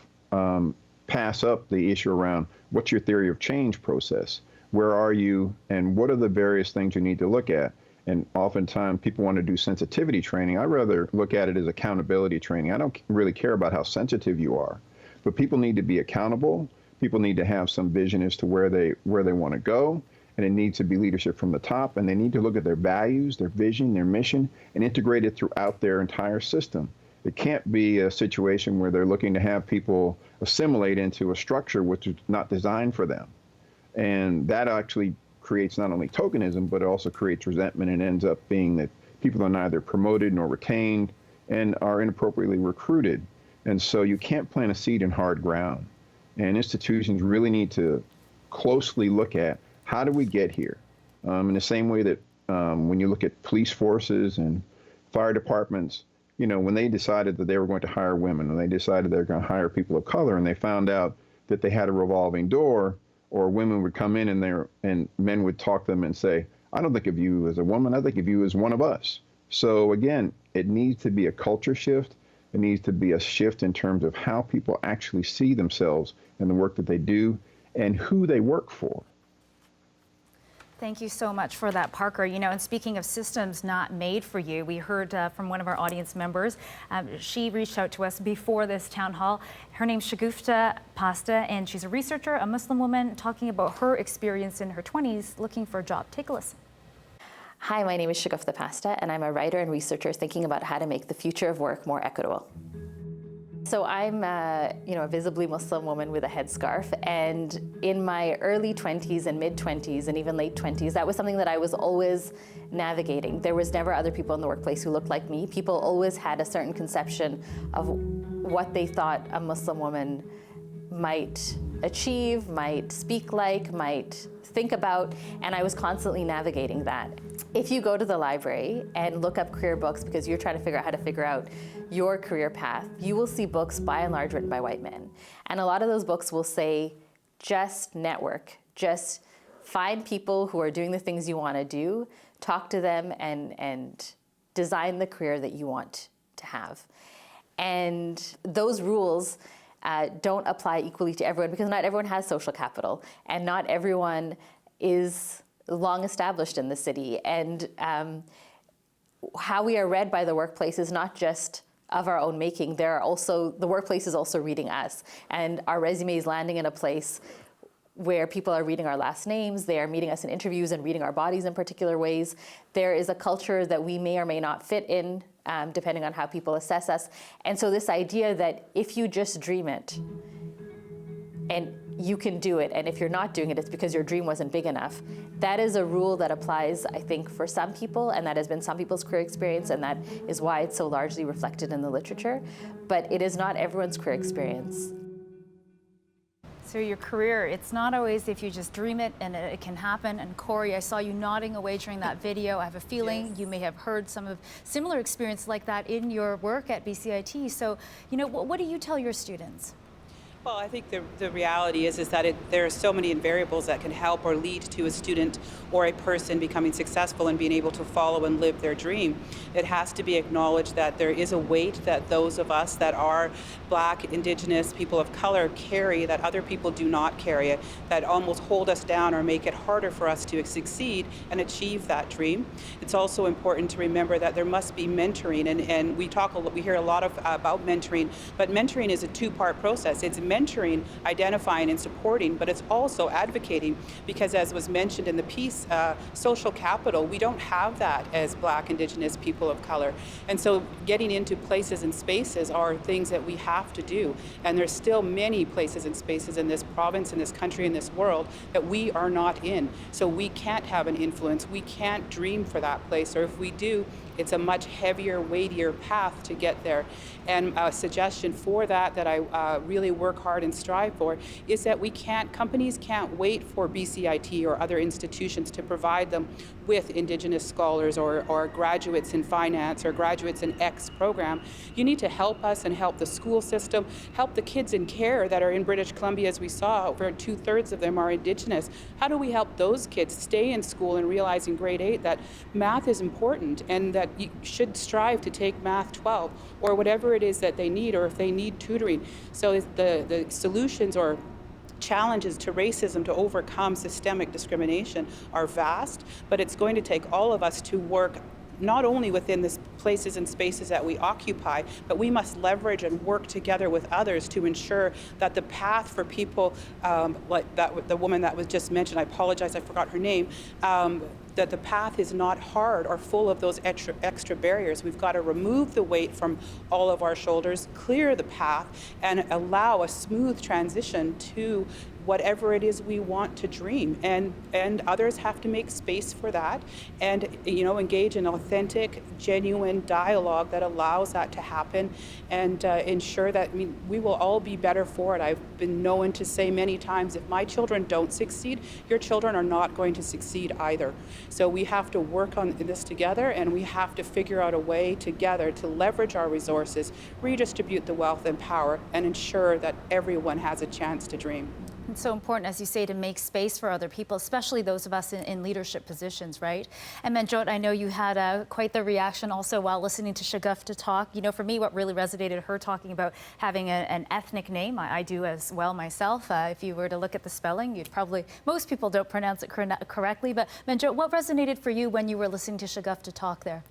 pass up the issue around what's your theory of change process? Where are you and what are the various things you need to look at? And oftentimes people want to do sensitivity training. I rather look at it as accountability training. I don't really care about how sensitive you are, but people need to be accountable. People need to have some vision as to where they want to go. And it needs to be leadership from the top, and they need to look at their values, their vision, their mission, and integrate it throughout their entire system. It can't be a situation where they're looking to have people assimilate into a structure which is not designed for them. And that actually creates not only tokenism, but it also creates resentment and ends up being that people are neither promoted nor retained and are inappropriately recruited. And so you can't plant a seed in hard ground. And institutions really need to closely look at how do we get here? In the same way that when you look at police forces and fire departments, when they decided that they were going to hire women and they decided they were going to hire people of color and they found out that they had a revolving door or women would come in and men would talk to them and say, I don't think of you as a woman, I think of you as one of us. So again, it needs to be a culture shift. It needs to be a shift in terms of how people actually see themselves and the work that they do and who they work for. Thank you so much for that, Parker. And speaking of systems not made for you, we heard from one of our audience members. She reached out to us before this town hall. Her name's Chigurh Pasta, and she's a researcher, a Muslim woman, talking about her experience in her 20s looking for a job. Take a listen. Hi, my name is Chigurh Pasta, and I'm a writer and researcher thinking about how to make the future of work more equitable. So I'm a visibly Muslim woman with a headscarf, and in my early 20s and mid-20s and even late 20s, that was something that I was always navigating. There was never other people in the workplace who looked like me. People always had a certain conception of what they thought a Muslim woman might achieve, might speak like, might think about, and I was constantly navigating that. If you go to the library and look up career books because you're trying to figure out how to figure out your career path, you will see books by and large written by white men. And a lot of those books will say, just network, just find people who are doing the things you want to do, talk to them, and design the career that you want to have. And those rules don't apply equally to everyone because not everyone has social capital and not everyone is long established in the city. And how we are read by the workplace is not just of our own making. The workplace is also reading us, and our resumes landing in a place where people are reading our last names, they are meeting us in interviews and reading our bodies in particular ways. There is a culture that we may or may not fit in, depending on how people assess us. And so this idea that if you just dream it, and you can do it, and if you're not doing it, it's because your dream wasn't big enough. That is a rule that applies, I think, for some people, and that has been some people's career experience, and that is why it's so largely reflected in the literature. But it is not everyone's career experience. So your career, it's not always if you just dream it and it can happen. And Corey, I saw you nodding away during that video. I have a feeling you may have heard some of similar experience like that in your work at BCIT. So, you know, what do you tell your students? Well, I think the reality is that there are so many variables that can help or lead to a student or a person becoming successful and being able to follow and live their dream. It has to be acknowledged that there is a weight that those of us that are Black, Indigenous, people of color carry that other people do not carry, that almost hold us down or make it harder for us to succeed and achieve that dream. It's also important to remember that there must be mentoring, and we hear a lot about mentoring, but mentoring is a two-part process. It's mentoring, identifying, and supporting, but it's also advocating, because as was mentioned in the piece, social capital, we don't have that as Black, Indigenous, people of color. And so getting into places and spaces are things that we have to do. And there's still many places and spaces in this province, in this country, in this world that we are not in. So we can't have an influence. We can't dream for that place, or if we do, it's a much heavier, weightier path to get there. And a suggestion for that I really work hard and strive for is that companies can't wait for BCIT or other institutions to provide them with Indigenous scholars or graduates in finance or graduates in X program. You need to help us and help the school system, help the kids in care that are in British Columbia, as we saw, over 2/3 of them are Indigenous. How do we help those kids stay in school and realize in grade 8 that math is important and that you should strive to take math 12 or whatever it is that they need, or if they need tutoring. So the solutions or challenges to racism to overcome systemic discrimination are vast, but it's going to take all of us to work not only within the places and spaces that we occupy, but we must leverage and work together with others to ensure that the path for people, like the woman that was just mentioned, I apologize, I forgot her name, that the path is not hard or full of those extra barriers. We've got to remove the weight from all of our shoulders, clear the path, and allow a smooth transition to whatever it is we want to dream, and others have to make space for that, and engage in authentic, genuine dialogue that allows that to happen, and ensure that we will all be better for it. I've been known to say many times, if my children don't succeed, your children are not going to succeed either. So we have to work on this together, and we have to figure out a way together to leverage our resources, redistribute the wealth and power, and ensure that everyone has a chance to dream. It's so important, as you say, to make space for other people, especially those of us in leadership positions, right? And Manjot, I know you had quite the reaction also while listening to Chigurh talk. You know, for me, what really resonated, her talking about having an ethnic name. I do as well myself. If you were to look at the spelling, most people don't pronounce it correctly. But Manjot, what resonated for you when you were listening to Chigurh talk there?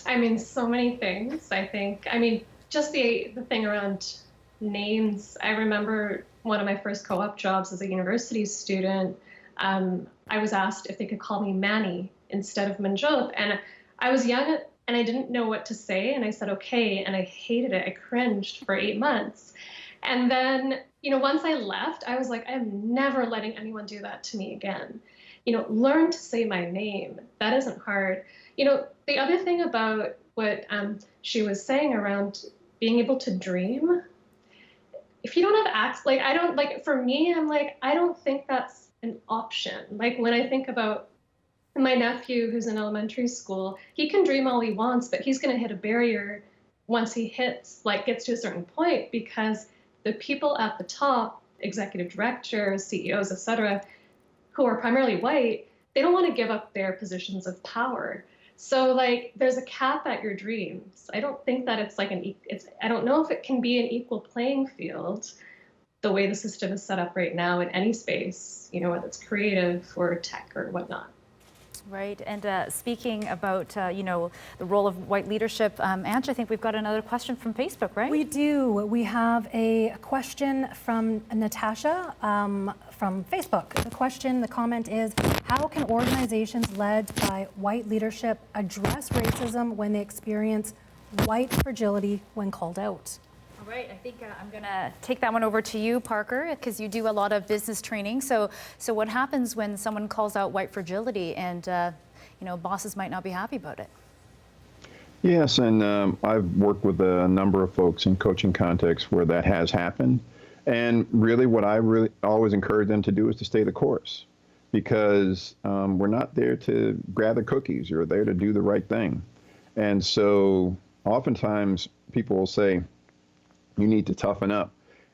I mean, so many things, I think. I mean, just the thing around names. I remember one of my first co-op jobs as a university student, I was asked if they could call me Manny instead of Manjot. And I was young and I didn't know what to say. And I said, okay. And I hated it. I cringed for 8 months. And then, once I left, I was like, I'm never letting anyone do that to me again. Learn to say my name. That isn't hard. The other thing about what she was saying around being able to dream, if you don't have access, for me, I'm like, I don't think that's an option. Like when I think about my nephew who's in elementary school, he can dream all he wants, but he's going to hit a barrier once he gets to a certain point, because the people at the top, executive directors, CEOs, etc., who are primarily white, they don't want to give up their positions of power. So there's a cap at your dreams. I don't think that it's I don't know if it can be an equal playing field the way the system is set up right now in any space, whether it's creative or tech or whatnot. Right, and speaking about, the role of white leadership, Ange, I think we've got another question from Facebook, right? We do. We have a question from Natasha from Facebook. The comment is, how can organizations led by white leadership address racism when they experience white fragility when called out? All right, I think I'm going to take that one over to you, Parker, because you do a lot of business training. So what happens when someone calls out white fragility and, bosses might not be happy about it? Yes, and I've worked with a number of folks in coaching contexts where that has happened. And really what I really always encourage them to do is to stay the course, because we're not there to grab the cookies. You're there to do the right thing. And so oftentimes people will say, you need to toughen up.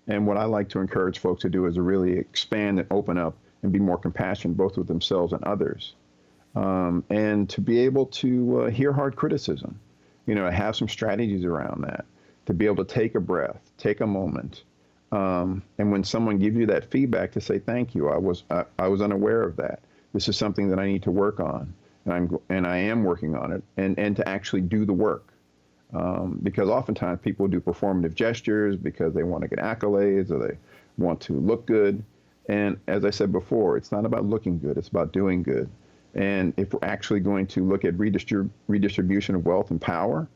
And what I like to encourage folks to do is to really expand and open up and be more compassionate both with themselves and others. And to be able to hear hard criticism, have some strategies around that, to be able to take a breath, take a moment. And when someone gives you that feedback, to say, thank you, I was unaware of that. This is something that I need to work on, and I am working on it, and to actually do the work. Because oftentimes people do performative gestures because they want to get accolades or they want to look good. And as I said before, it's not about looking good, it's about doing good. And if we're actually going to look at redistribution of wealth and power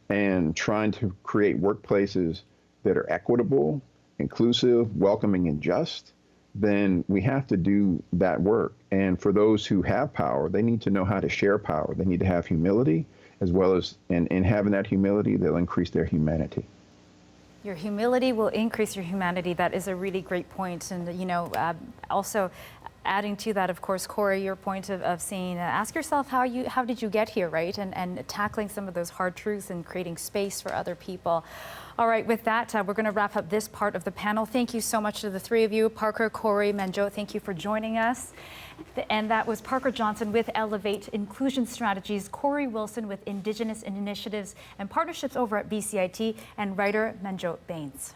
and trying to create workplaces that are equitable, inclusive, welcoming, and just, then we have to do that work. And for those who have power, they need to know how to share power. They need to have humility, as well as, in having that humility, they'll increase their humanity. Your humility will increase your humanity. That is a really great point. And, also adding to that, of course, Corey, your point of saying, ask yourself how did you get here, right? And tackling some of those hard truths and creating space for other people. All right, with that, we're going to wrap up this part of the panel. Thank you so much to the three of you. Parker, Corey, Manjot, thank you for joining us. And that was Parker Johnson with Elevate Inclusion Strategies, Corey Wilson with Indigenous Initiatives and Partnerships over at BCIT, and writer Manjot Bains.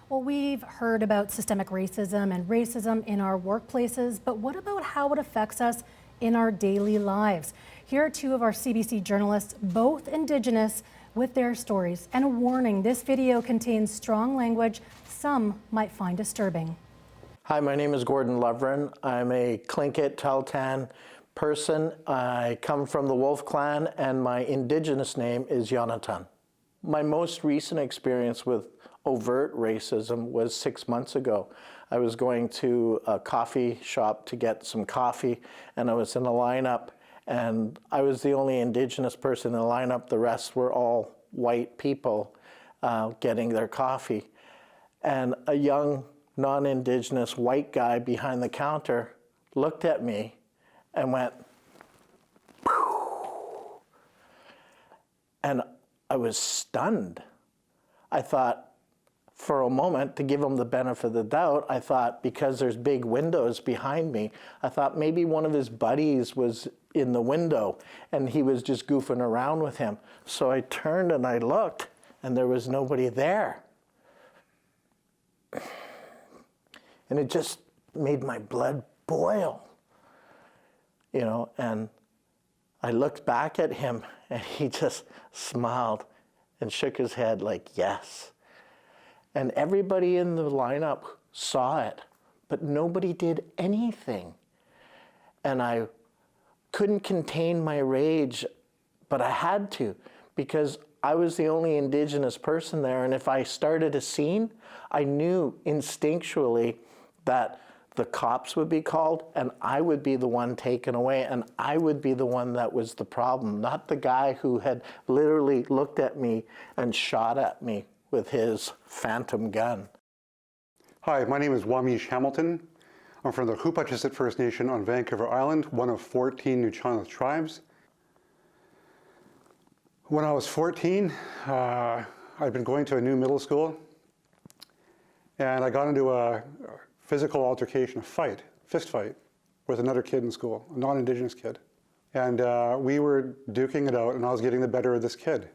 Well, we've heard about systemic racism and racism in our workplaces, but what about how it affects us in our daily lives? Here are two of our CBC journalists, both Indigenous, with their stories. And a warning, this video contains strong language some might find disturbing. Hi, my name is Gordon Lovren. I'm a Tlingit Tahltan person. I come from the Wolf Clan, and my Indigenous name is Yonatan. My most recent experience with overt racism was 6 months ago. I was going to a coffee shop to get some coffee, and I was in a lineup, and I was the only Indigenous person in the lineup. The rest were all white people getting their coffee. And a young non-Indigenous white guy behind the counter looked at me and went, "Phew." And I was stunned. I thought, for a moment, to give him the benefit of the doubt, I thought, because there's big windows behind me, I thought maybe one of his buddies was in the window and he was just goofing around with him. So I turned and I looked, and there was nobody there. And it just made my blood boil, and I looked back at him, and he just smiled and shook his head like, yes. And everybody in the lineup saw it, but nobody did anything. And I couldn't contain my rage, but I had to, because I was the only Indigenous person there, and if I started a scene, I knew instinctually that the cops would be called, and I would be the one taken away, and I would be the one that was the problem, not the guy who had literally looked at me and shot at me with his phantom gun. Hi, my name is Wamish Hamilton. I'm from the Hupachishit First Nation on Vancouver Island, one of 14 Nuu-chah-nulth tribes. When I was 14, I'd been going to a new middle school, and I got into a physical altercation, a fist fight, with another kid in school, a non-Indigenous kid. And we were duking it out, and I was getting the better of this kid.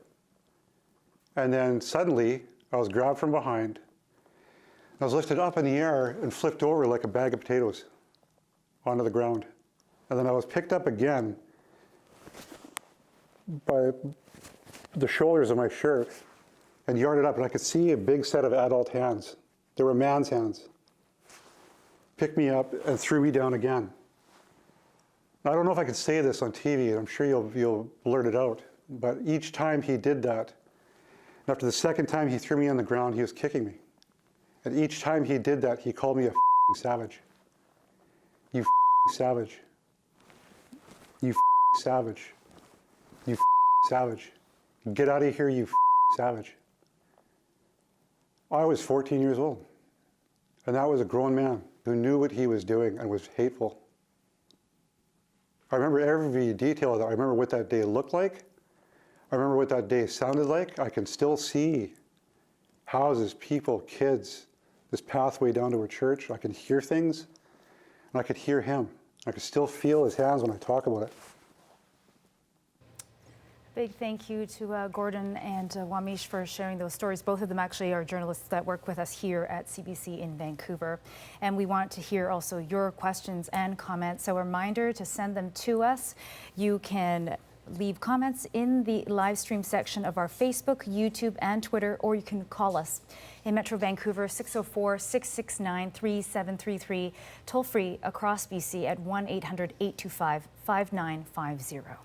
And then suddenly, I was grabbed from behind. I was lifted up in the air and flipped over like a bag of potatoes onto the ground. And then I was picked up again by the shoulders of my shirt and yarded up, and I could see a big set of adult hands. They were man's hands. Picked me up and threw me down again. Now, I don't know if I could say this on TV, and I'm sure you'll blurt it out, but each time he did that, After the second time he threw me on the ground, he was kicking me. And each time he did that, he called me a savage. You savage. You savage. You savage. Get out of here, you savage. I was 14 years old. And that was a grown man who knew what he was doing and was hateful. I remember every detail of that. I remember what that day looked like. I remember what that day sounded like. I can still see houses, people, kids, this pathway down to our church. I can hear things, and I could hear him. I could still feel his hands when I talk about it. Big thank you to Gordon and Wamish for sharing those stories. Both of them actually are journalists that work with us here at CBC in Vancouver. And we want to hear also your questions and comments. So a reminder to send them to us. You can leave comments in the live stream section of our Facebook, YouTube, and Twitter, or you can call us in Metro Vancouver, 604-669-3733, toll free across BC at 1-800-825-5950.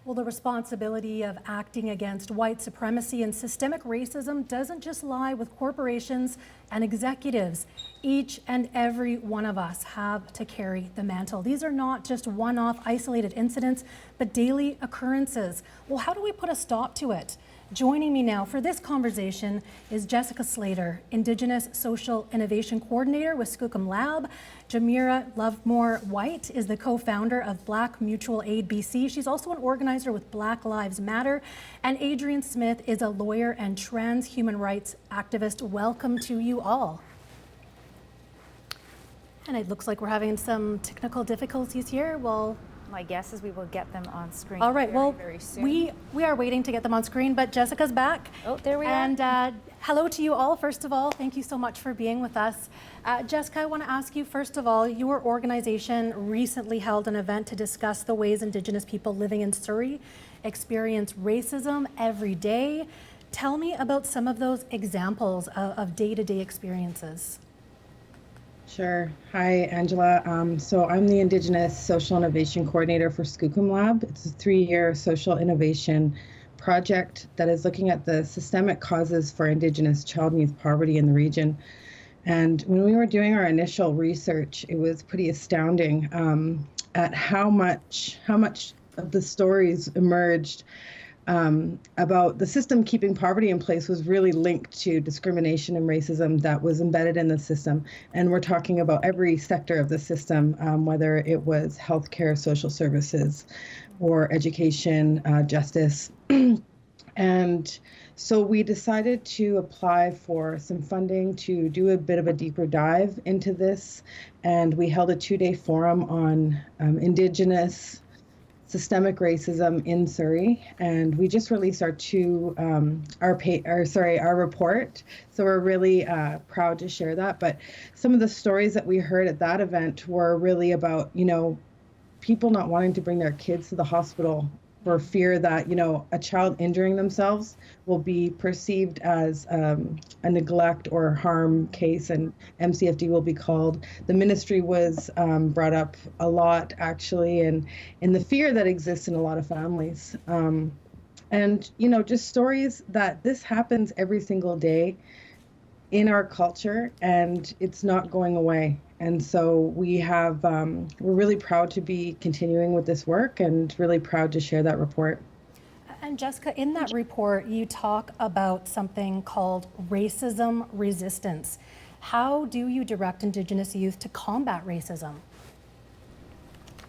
Well, the responsibility of acting against white supremacy and systemic racism doesn't just lie with corporations and executives. Each and every one of us have to carry the mantle. These are not just one-off isolated incidents, but daily occurrences. Well, how do we put a stop to it? Joining me now for this conversation is Jessica Slater, Indigenous Social Innovation Coordinator with Skookum Lab. Jamira Lovemore-White is the co-founder of Black Mutual Aid BC. She's also an organizer with Black Lives Matter. And Adrian Smith is a lawyer and trans human rights activist. Welcome to you all. And it looks like we're having some technical difficulties here. Well, my guess is we will get them on screen. All right, well, very soon. we are waiting to get them on screen, but Jessica's back. Oh, there we are. And hello to you all, first of all. Thank you so much for being with us. Jessica, I want to ask you, first of all, your organization recently held an event to discuss the ways Indigenous people living in Surrey experience racism every day. Tell me about some of those examples of day-to-day experiences. Sure. Hi, Angela. So I'm the Indigenous Social Innovation Coordinator for Skookum Lab. It's a 3-year social innovation project that is looking at the systemic causes for Indigenous child and youth poverty in the region. And when we were doing our initial research, it was pretty astounding at how much of the stories emerged about the system keeping poverty in place was really linked to discrimination and racism that was embedded in the system. And we're talking about every sector of the system, whether it was healthcare, social services, or education, justice. And so we decided to apply for some funding to do a bit of a deeper dive into this. And we held a 2-day forum on Indigenous systemic racism in Surrey, and we just released our report. So we're really proud to share that. But some of the stories that we heard at that event were really about, people not wanting to bring their kids to the hospital for fear that, a child injuring themselves will be perceived as a neglect or harm case, and MCFD will be called. The ministry was brought up a lot, actually, and in the fear that exists in a lot of families. And, just stories that this happens every single day in our culture, and it's not going away. And so we're really proud to be continuing with this work and really proud to share that report. And Jessica, in that report, you talk about something called racism resistance. How do you direct Indigenous youth to combat racism?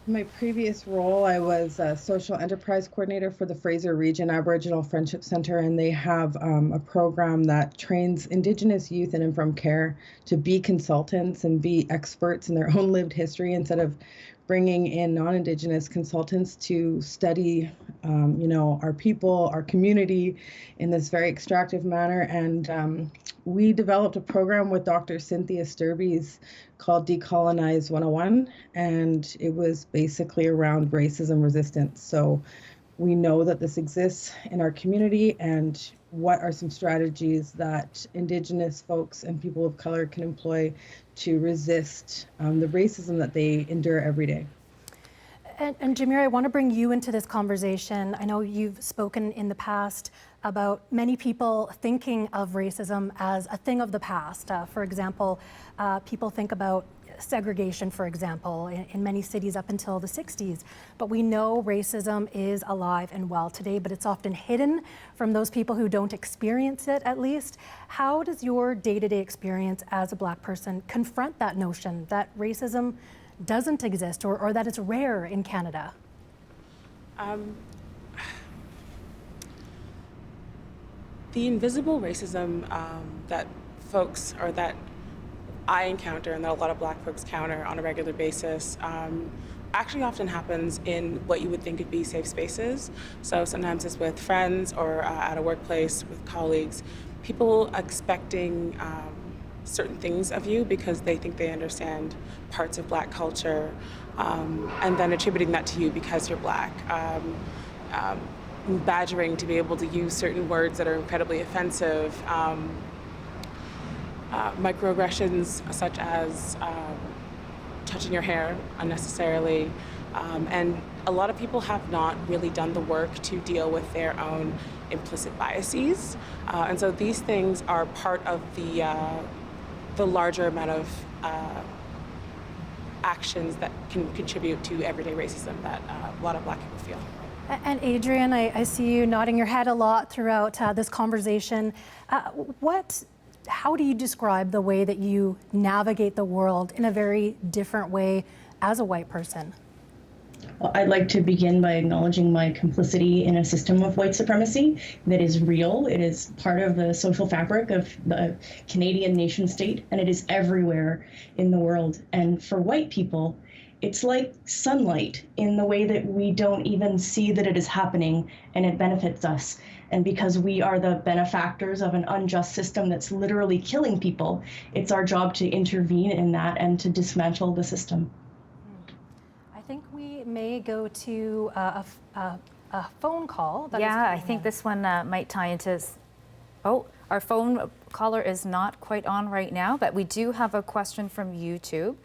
In my previous role, I was a social enterprise coordinator for the Fraser Region Aboriginal Friendship Center, and they have a program that trains Indigenous youth in infirm care to be consultants and be experts in their own lived history instead of bringing in non-Indigenous consultants to study, our people, our community in this very extractive manner. And we developed a program with Dr. Cynthia Sturby's called Decolonize 101, and it was basically around racism resistance. So we know that this exists in our community, and what are some strategies that Indigenous folks and people of color can employ to resist the racism that they endure every day. And Jamira, I want to bring you into this conversation. I know you've spoken in the past about many people thinking of racism as a thing of the past. For example, people think about segregation, for example, in many cities up until the 60s. But we know racism is alive and well today, but it's often hidden from those people who don't experience it, at least. How does your day-to-day experience as a Black person confront that notion that racism doesn't exist or that it's rare in Canada? The invisible racism that folks, or that I encounter and that a lot of Black folks counter on a regular basis actually often happens in what you would think would be safe spaces. So sometimes it's with friends or at a workplace with colleagues, people expecting certain things of you because they think they understand parts of Black culture, and then attributing that to you because you're Black. Badgering to be able to use certain words that are incredibly offensive. Microaggressions such as touching your hair unnecessarily. And a lot of people have not really done the work to deal with their own implicit biases. And so these things are part of the larger amount of actions that can contribute to everyday racism that a lot of Black people feel. And Adrian, I see you nodding your head a lot throughout this conversation. How do you describe the way that you navigate the world in a very different way as a white person? Well, I'd like to begin by acknowledging my complicity in a system of white supremacy that is real. It is part of the social fabric of the Canadian nation state, and it is everywhere in the world. And for white people, it's like sunlight in the way that we don't even see that it is happening, and it benefits us. And because we are the benefactors of an unjust system that's literally killing people, it's our job to intervene in that and to dismantle the system. I think we may go to a phone call. I think this one might tie into... Oh, our phone caller is not quite on right now, but we do have a question from YouTube.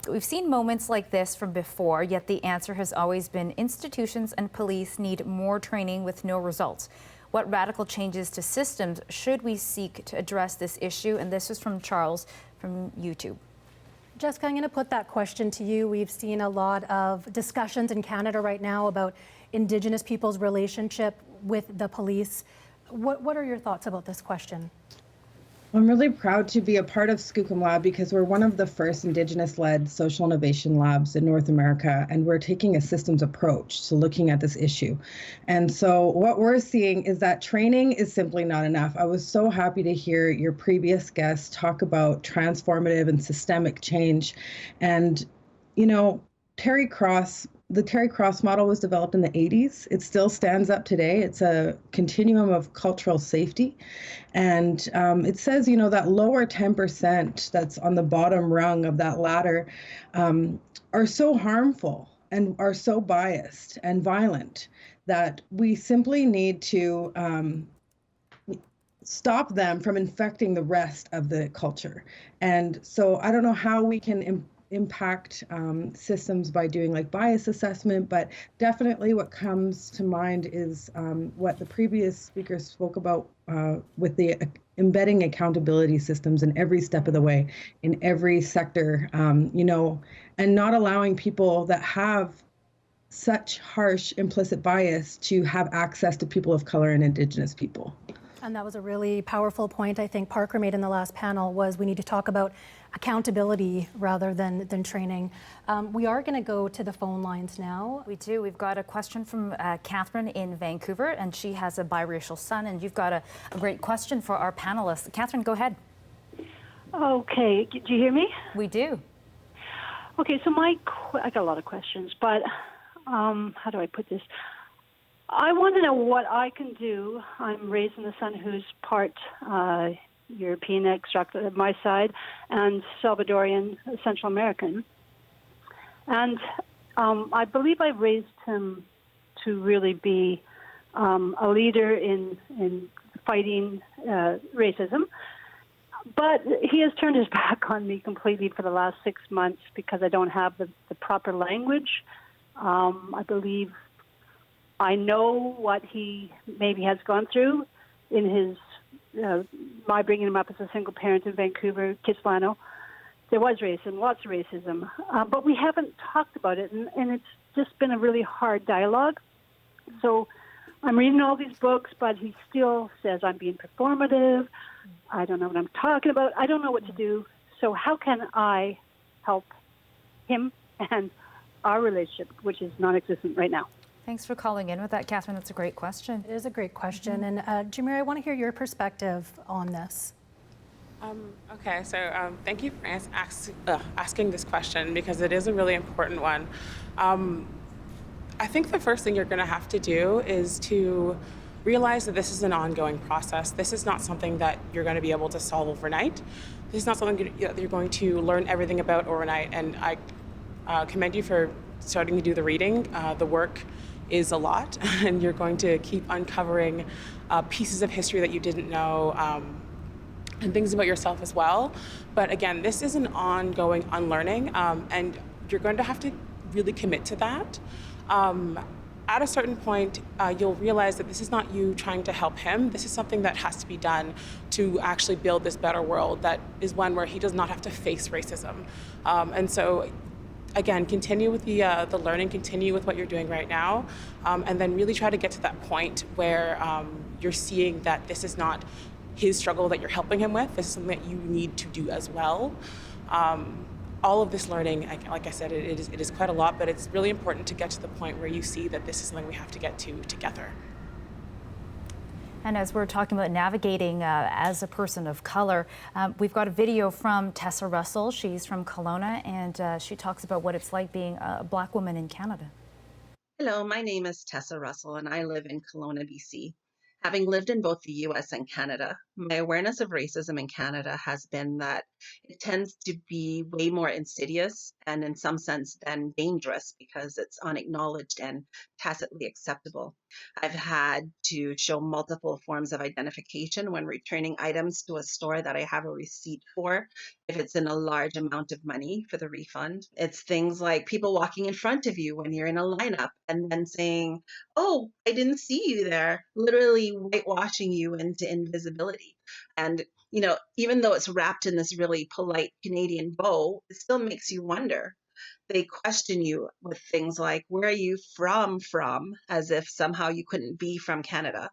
We've seen moments like this from before, yet the answer has always been institutions and police need more training with no results. What radical changes to systems should we seek to address this issue? And this is from Charles from YouTube. Jessica, I'm going to put that question to you. We've seen a lot of discussions in Canada right now about Indigenous people's relationship with the police. What are your thoughts about this question? I'm really proud to be a part of Skookum Lab because we're one of the first Indigenous-led social innovation labs in North America, and we're taking a systems approach to looking at this issue. And so what we're seeing is that training is simply not enough. I was so happy to hear your previous guest talk about transformative and systemic change. And, you know, the Terry Cross model was developed in the 80s. It still stands up today. It's a continuum of cultural safety. And it says, you know, that lower 10% that's on the bottom rung of that ladder are so harmful and are so biased and violent that we simply need to stop them from infecting the rest of the culture. And so I don't know how we can impact systems by doing like bias assessment, but definitely what comes to mind is what the previous speaker spoke about with the embedding accountability systems in every step of the way, in every sector, you know, and not allowing people that have such harsh implicit bias to have access to people of color and Indigenous people. And that was a really powerful point I think Parker made in the last panel, was we need to talk about accountability rather than training. We are going to go to the phone lines now. We do. We've got a question from Catherine in Vancouver, and she has a biracial son, and you've got a great question for our panelists. Catherine, go ahead. Okay. Do you hear me? We do. Okay, so I got a lot of questions, but how do I put this? I want to know what I can do. I'm raising a son who's part European extract on my side and Salvadorian, Central American. And I believe I raised him to really be a leader in fighting racism. But he has turned his back on me completely for the last 6 months because I don't have the proper language. I believe I know what he maybe has gone through in his my bringing him up as a single parent in Vancouver, Kitsilano. There was racism, lots of racism, but we haven't talked about it, and it's just been a really hard dialogue. So I'm reading all these books, but he still says I'm being performative. I don't know what I'm talking about. I don't know what to do. So how can I help him and our relationship, which is non-existent right now? Thanks for calling in with that, Catherine. That's a great question. It is a great question. And Jamira, I want to hear your perspective on this. Okay, so thank you for asking this question, because it is a really important one. I think the first thing you're going to have to do is to realize that this is an ongoing process. This is not something that you're going to be able to solve overnight. This is not something that you're going to learn everything about overnight. And I commend you for starting to do the reading. The work is a lot, and you're going to keep uncovering pieces of history that you didn't know, and things about yourself as well. But again, this is an ongoing unlearning, and you're going to have to really commit to that. At a certain point, you'll realize that this is not you trying to help him. This is something that has to be done to actually build this better world that is one where he does not have to face racism. And so, again, continue with the learning, continue with what you're doing right now, and then really try to get to that point where you're seeing that this is not his struggle that you're helping him with. This is something that you need to do as well. All of this learning, like I said, it is quite a lot, but it's really important to get to the point where you see that this is something we have to get to together. And as we're talking about navigating as a person of color, we've got a video from Tessa Russell. She's from Kelowna, and she talks about what it's like being a Black woman in Canada. Hello, my name is Tessa Russell, and I live in Kelowna, BC. Having lived in both the US and Canada, my awareness of racism in Canada has been that it tends to be way more insidious and, in some sense, then dangerous because it's unacknowledged and tacitly acceptable. I've had to show multiple forms of identification when returning items to a store that I have a receipt for, if it's in a large amount of money for the refund. It's things like people walking in front of you when you're in a lineup and then saying, "Oh, I didn't see you there," literally whitewashing you into invisibility. And, you know, even though it's wrapped in this really polite Canadian bow, it still makes you wonder. They question you with things like, "Where are you from?" as if somehow you couldn't be from Canada.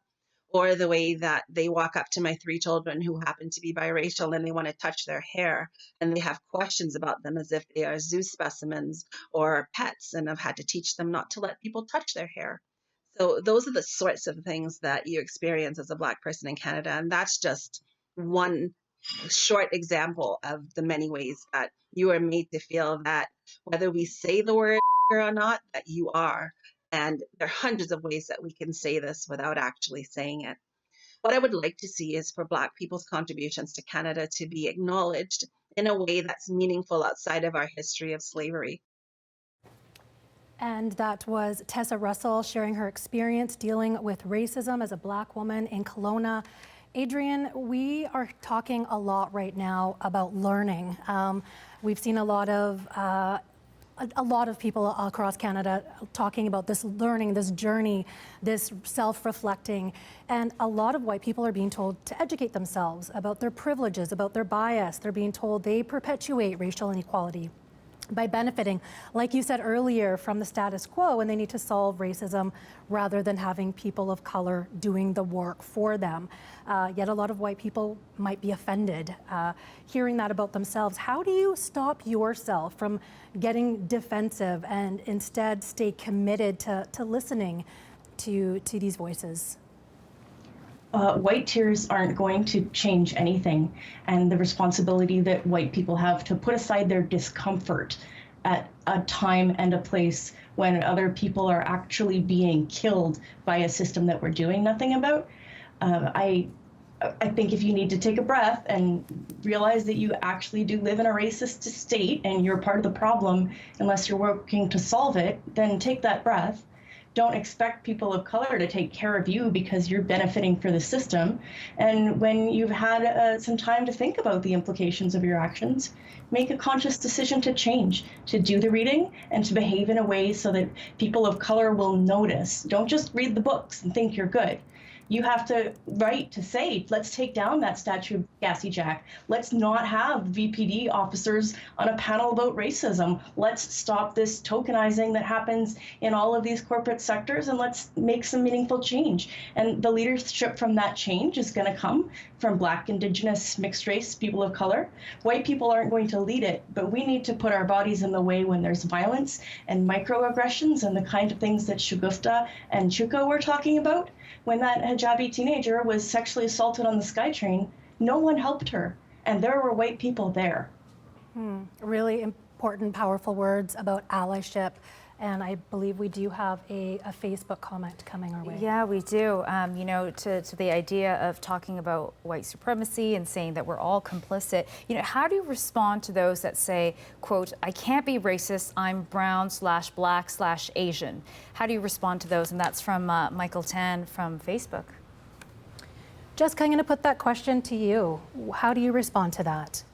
Or the way that they walk up to my 3 children who happen to be biracial and they want to touch their hair, and they have questions about them as if they are zoo specimens or pets, and I've had to teach them not to let people touch their hair. So those are the sorts of things that you experience as a Black person in Canada, and that's just one short example of the many ways that you are made to feel that whether we say the word or not, that you are. And there are hundreds of ways that we can say this without actually saying it. What I would like to see is for Black people's contributions to Canada to be acknowledged in a way that's meaningful outside of our history of slavery. And that was Tessa Russell sharing her experience dealing with racism as a Black woman in Kelowna. Adrian, we are talking a lot right now about learning. We've seen a lot of people across Canada talking about this learning, this journey, this self-reflecting, and a lot of white people are being told to educate themselves about their privileges, about their bias. They're being told they perpetuate racial inequality by benefiting, like you said earlier, from the status quo, and they need to solve racism rather than having people of color doing the work for them. Yet a lot of white people might be offended hearing that about themselves. How do you stop yourself from getting defensive and instead stay committed to listening to these voices? White tears aren't going to change anything, and the responsibility that white people have to put aside their discomfort at a time and a place when other people are actually being killed by a system that we're doing nothing about. I think if you need to take a breath and realize that you actually do live in a racist state and you're part of the problem unless you're working to solve it, then take that breath. don't expect people of color to take care of you because you're benefiting for the system. And when you've had some time to think about the implications of your actions, make a conscious decision to change, to do the reading and to behave in a way so that people of color will notice. Don't just read the books and think you're good. You have to write to say, let's take down that statue of Gassy Jack. Let's not have VPD officers on a panel about racism. Let's stop this tokenizing that happens in all of these corporate sectors, and let's make some meaningful change. And the leadership from that change is going to come from Black, Indigenous, mixed race, people of color. White people aren't going to lead it, but we need to put our bodies in the way when there's violence and microaggressions and the kind of things that Chigurh and Chigurh were talking about. When that hijabi teenager was sexually assaulted on the SkyTrain, no one helped her, and there were white people there. Really important, powerful words about allyship. And I believe we do have a Facebook comment coming our way. Yeah, we do. You know, to the idea of talking about white supremacy and saying that we're all complicit, you know, how do you respond to those that say, quote, I can't be racist, I'm brown/black/Asian? How do you respond to those? And that's from Michael Tan from Facebook. Jessica, I'm going to put that question to you. How do you respond to that?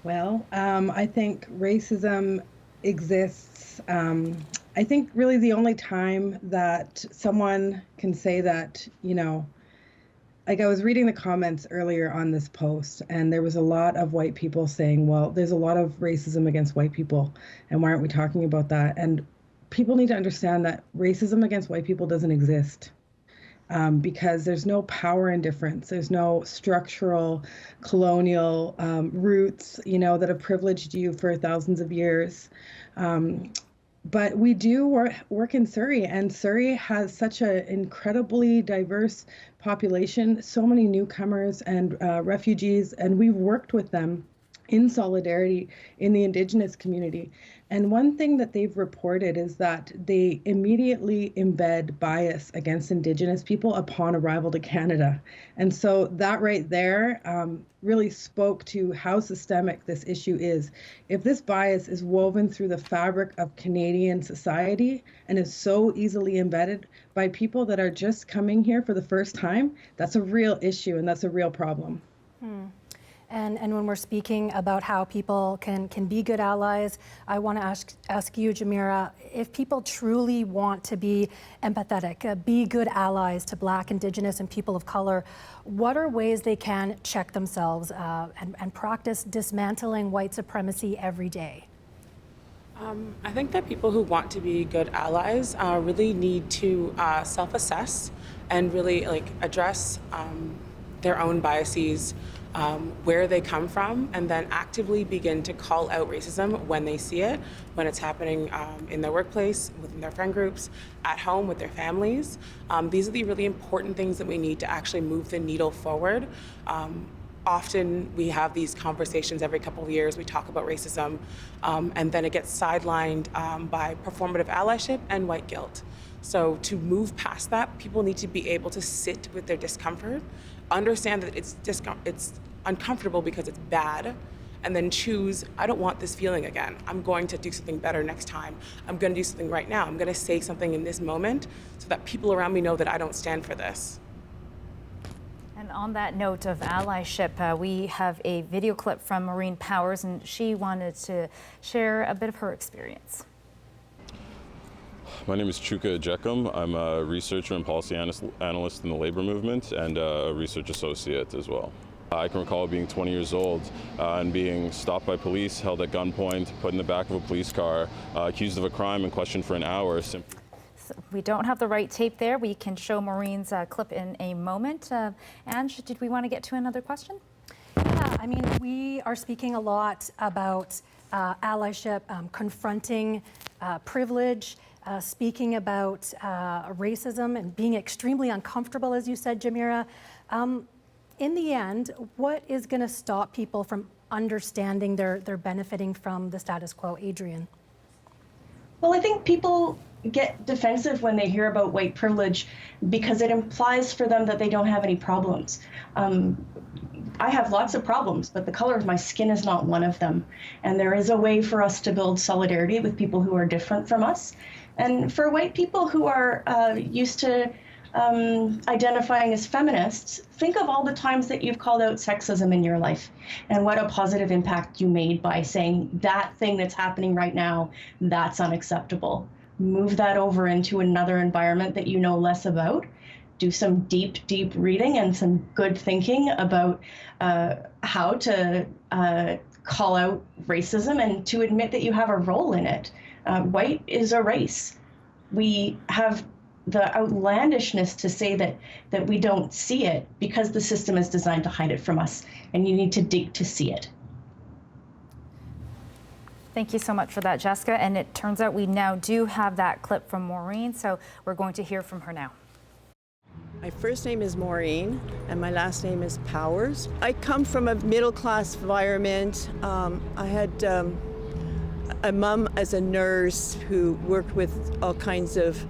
Well, I think racism exists. I think really the only time that someone can say that, you know, like I was reading the comments earlier on this post, and there was a lot of white people saying, well, there's a lot of racism against white people, and why aren't we talking about that? And people need to understand that racism against white people doesn't exist. Because there's no power indifference, there's no structural colonial roots, you know, that have privileged you for thousands of years. But we do work in Surrey, and Surrey has such an incredibly diverse population, so many newcomers and refugees, and we've worked with them in solidarity in the Indigenous community. And one thing that they've reported is that they immediately embed bias against Indigenous people upon arrival to Canada. And so that right there really spoke to how systemic this issue is. If this bias is woven through the fabric of Canadian society and is so easily embedded by people that are just coming here for the first time, that's a real issue and that's a real problem. And when we're speaking about how people can be good allies, I want to ask you, Jamira, if people truly want to be empathetic, be good allies to Black, Indigenous, and people of color, what are ways they can check themselves and practice dismantling white supremacy every day? I think that people who want to be good allies really need to self-assess and really address their own biases, where they come from, and then actively begin to call out racism when they see it, when it's happening in their workplace, within their friend groups, at home with their families. These are the really important things that we need to actually move the needle forward. Often we have these conversations every couple of years, we talk about racism, and then it gets sidelined by performative allyship and white guilt. So to move past that, people need to be able to sit with their discomfort, understand that it's uncomfortable because it's bad, and then choose, I don't want this feeling again. I'm going to do something better next time. I'm going to do something right now. I'm going to say something in this moment so that people around me know that I don't stand for this. And on that note of allyship, we have a video clip from Maureen Powers, and she wanted to share a bit of her experience. My name is Chigurh. I'm a researcher and policy analyst in the labor movement and a research associate as well. I can recall being 20 years old and being stopped by police, held at gunpoint, put in the back of a police car, accused of a crime and questioned for an hour. So we don't have the right tape there. We can show Maureen's clip in a moment. Ange, did we want to get to another question? Yeah, I mean, we are speaking a lot about allyship, confronting privilege, speaking about racism and being extremely uncomfortable, as you said, Jamira. In the end, what is going to stop people from understanding they're benefiting from the status quo? Adrian? Well, I think people get defensive when they hear about white privilege because it implies for them that they don't have any problems. I have lots of problems, but the color of my skin is not one of them. And there is a way for us to build solidarity with people who are different from us. And for white people who are used to identifying as feminists, think of all the times that you've called out sexism in your life and what a positive impact you made by saying that thing that's happening right now, that's unacceptable. Move that over into another environment that you know less about. Do some deep reading and some good thinking about how to call out racism and to admit that you have a role in it. White is a race. We have the outlandishness to say that we don't see it because the system is designed to hide it from us, and you need to dig to see it. Thank you so much for that, Jessica. And it turns out we now do have that clip from Maureen, so we're going to hear from her now. My first name is Maureen, and my last name is Powers. I come from a middle-class environment. I had a mom as a nurse who worked with all kinds of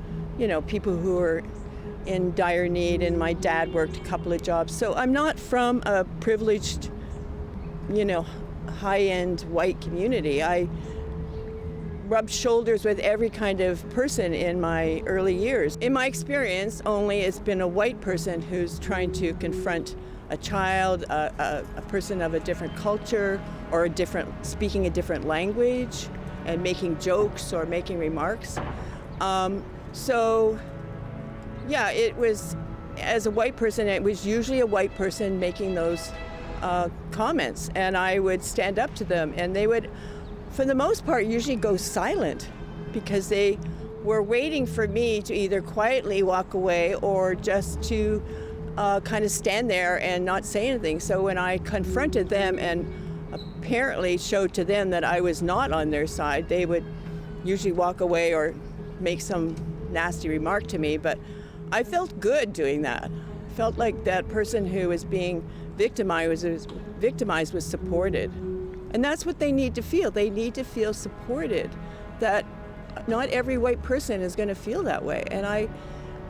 people who were in dire need, and my dad worked a couple of jobs. So I'm not from a privileged, high-end white community. I rubbed shoulders with every kind of person in my early years. In my experience, only it's been a white person who's trying to confront a child, a person of a different culture, or speaking a different language, and making jokes or making remarks. So, yeah, it was, as a white person, it was usually a white person making those comments, and I would stand up to them, and they would, for the most part, usually go silent because they were waiting for me to either quietly walk away or just to kind of stand there and not say anything. So when I confronted them and apparently showed to them that I was not on their side, they would usually walk away or make some nasty remark to me, but I felt good doing that. I felt like that person who was being victimized was supported. And that's what they need to feel. They need to feel supported, that not every white person is going to feel that way. And I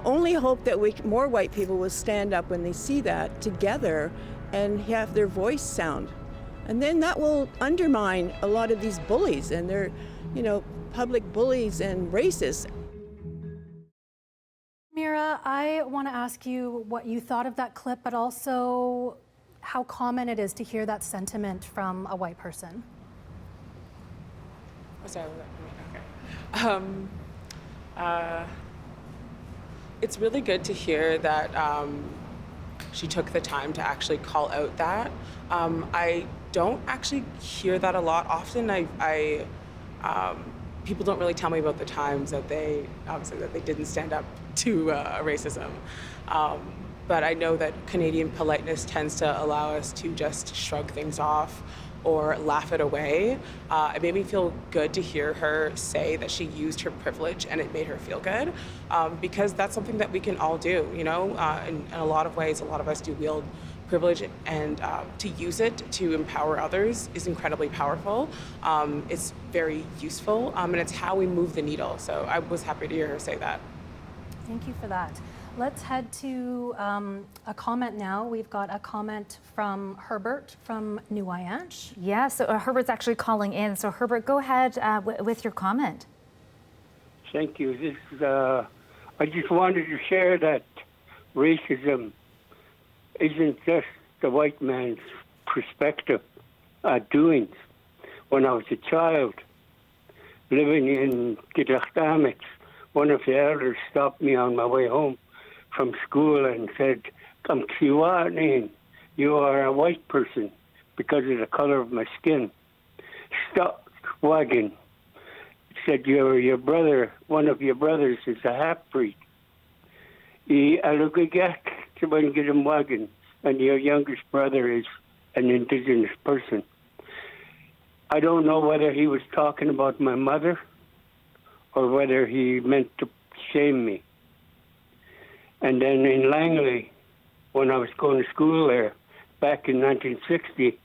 only hope that more white people will stand up when they see that together and have their voice sound. And then that will undermine a lot of these bullies and their, public bullies and racists. Mira, I want to ask you what you thought of that clip, but also how common it is to hear that sentiment from a white person. Oh, sorry, okay. It's really good to hear that she took the time to actually call out that. I don't actually hear that a lot. Often people don't really tell me about the times that they didn't stand up to racism. But I know that Canadian politeness tends to allow us to just shrug things off or laugh it away. It made me feel good to hear her say that she used her privilege and it made her feel good, because that's something that we can all do, in a lot of ways. A lot of us do wield privilege, and to use it to empower others is incredibly powerful. It's very useful, and it's how we move the needle. So I was happy to hear her say that. Thank you for that. Let's head to a comment now. We've got a comment from Herbert from New Wayanch. Yeah, so Herbert's actually calling in. So Herbert, go ahead with your comment. Thank you. This is, I just wanted to share that racism isn't just the white man's perspective, doings. When I was a child living in Chigurh, one of the elders stopped me on my way home from school and said, you are a white person because of the color of my skin. Stop wagging. He said, your brother, one of your brothers is a half-breed. And your youngest brother is an Indigenous person. I don't know whether he was talking about my mother or whether he meant to shame me. And then in Langley, when I was going to school there, back in 1960,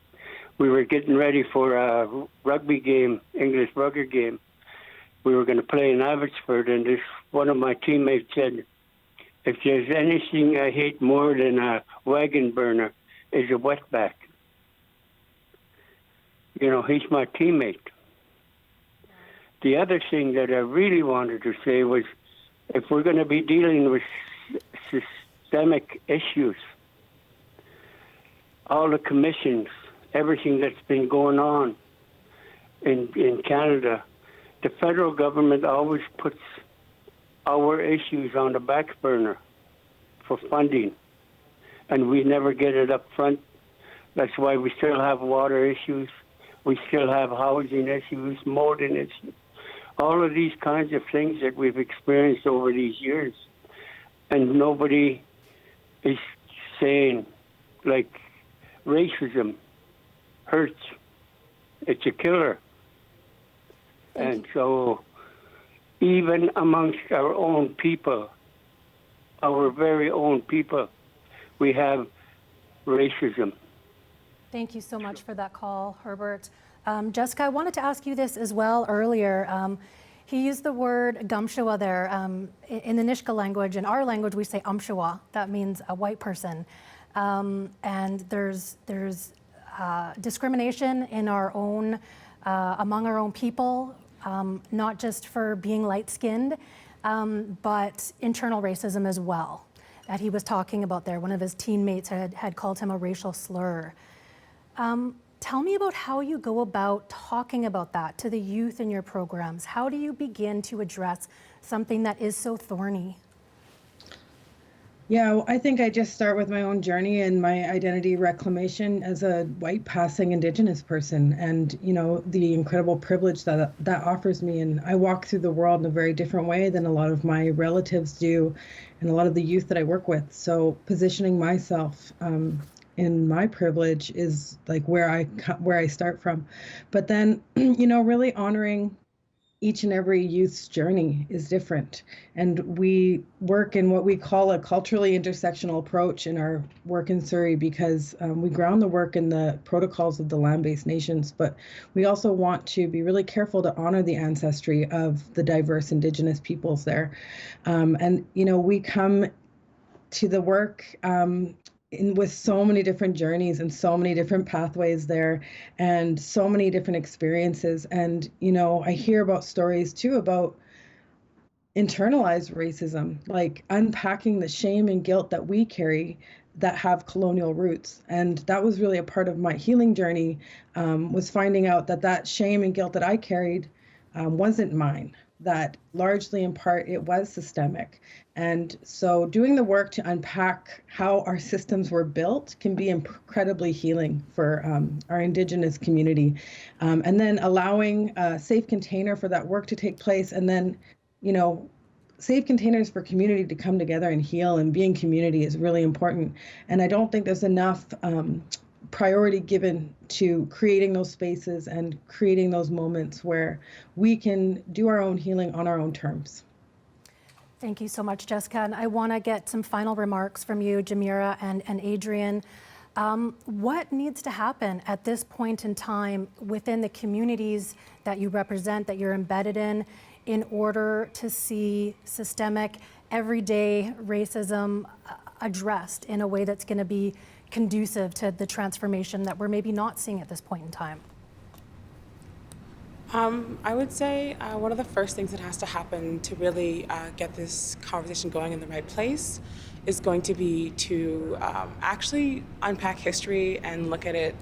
we were getting ready for a rugby game, English rugby game. We were going to play in Abbotsford, and one of my teammates said, if there's anything I hate more than a wagon burner, is a wetback. He's my teammate. the other thing that I really wanted to say was, if we're going to be dealing with systemic issues, all the commissions, everything that's been going on in Canada, the federal government always puts our issues on the back burner for funding, and we never get it up front. That's why we still have water issues, we still have housing issues, molding issues, all of these kinds of things that we've experienced over these years. And nobody is saying, like, racism hurts, it's a killer. And so even amongst our own people, our very own people, we have racism. Thank you so much for that call, Herbert. Jessica, I wanted to ask you this as well earlier. He used the word gamshawa there. In the Nishka language, in our language, we say amshawa. That means a white person. And there's discrimination in our own, among our own people, not just for being light-skinned, but internal racism as well, that he was talking about there. One of his teammates had called him a racial slur. Tell me about how you go about talking about that to the youth in your programs. How do you begin to address something that is so thorny? Yeah, well, I think I just start with my own journey and my identity reclamation as a white passing Indigenous person, and the incredible privilege that offers me. And I walk through the world in a very different way than a lot of my relatives do, and a lot of the youth that I work with. So positioning myself in my privilege is like where I start from. But then really honoring each and every youth's journey is different. And we work in what we call a culturally intersectional approach in our work in Surrey, because we ground the work in the protocols of the land-based nations, but we also want to be really careful to honor the ancestry of the diverse Indigenous peoples there. And we come to the work with so many different journeys and so many different pathways there and so many different experiences. And, I hear about stories too about internalized racism, like unpacking the shame and guilt that we carry that have colonial roots. And that was really a part of my healing journey, was finding out that shame and guilt that I carried wasn't mine, that largely in part it was systemic. And so doing the work to unpack how our systems were built can be incredibly healing for our Indigenous community. And then allowing a safe container for that work to take place, and then, safe containers for community to come together and heal and be in community is really important. And I don't think there's enough priority given to creating those spaces and creating those moments where we can do our own healing on our own terms. Thank you so much, Jessica. And I want to get some final remarks from you, Jamira and Adrian. What needs to happen at this point in time within the communities that you represent, that you're embedded in order to see systemic, everyday racism addressed in a way that's going to be conducive to the transformation that we're maybe not seeing at this point in time? I would say one of the first things that has to happen to really get this conversation going in the right place is going to be to actually unpack history and look at it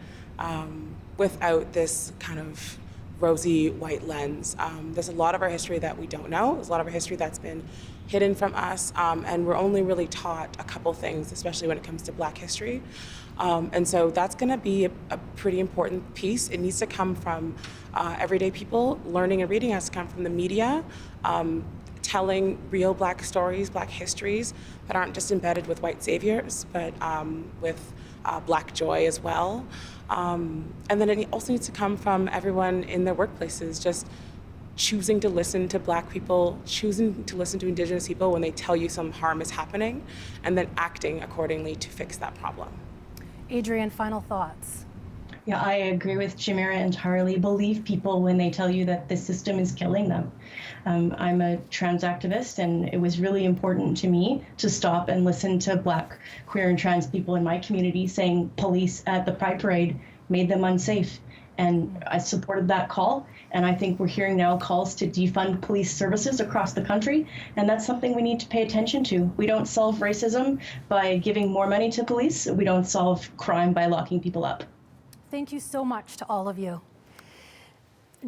without this kind of rosy white lens. There's a lot of our history that we don't know. There's a lot of our history that's been hidden from us, and we're only really taught a couple things, especially when it comes to Black history. And so that's going to be a pretty important piece. It needs to come from everyday people. Learning and reading has to come from the media, telling real Black stories, Black histories that aren't just embedded with white saviors, but with Black joy as well. And then it also needs to come from everyone in their workplaces, just choosing to listen to Black people, choosing to listen to Indigenous people when they tell you some harm is happening, and then acting accordingly to fix that problem. Adrian, final thoughts. Yeah, I agree with Jamira entirely. Believe people when they tell you that the system is killing them. I'm a trans activist, and it was really important to me to stop and listen to Black, queer, and trans people in my community saying police at the Pride Parade made them unsafe. And I supported that call. And I think we're hearing now calls to defund police services across the country. And that's something we need to pay attention to. We don't solve racism by giving more money to police. We don't solve crime by locking people up. Thank you so much to all of you.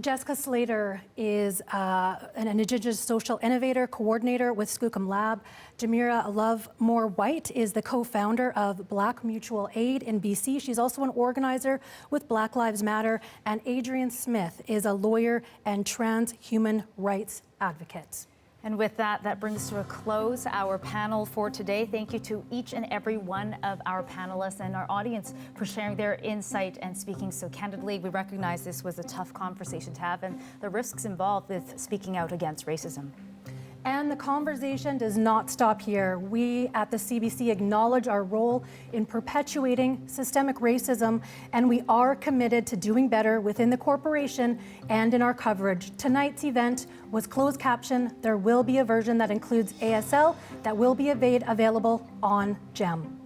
Jessica Slater is an Indigenous social innovator, coordinator with Skookum Lab. Jamira Love-Moore-White is the co-founder of Black Mutual Aid in BC. She's also an organizer with Black Lives Matter. And Adrian Smith is a lawyer and trans human rights advocate. And with that, that brings to a close our panel for today. Thank you to each and every one of our panelists and our audience for sharing their insight and speaking so candidly. We recognize this was a tough conversation to have and the risks involved with speaking out against racism. And the conversation does not stop here. We at the CBC acknowledge our role in perpetuating systemic racism, and we are committed to doing better within the corporation and in our coverage. Tonight's event was closed caption. There will be a version that includes ASL that will be available on GEM.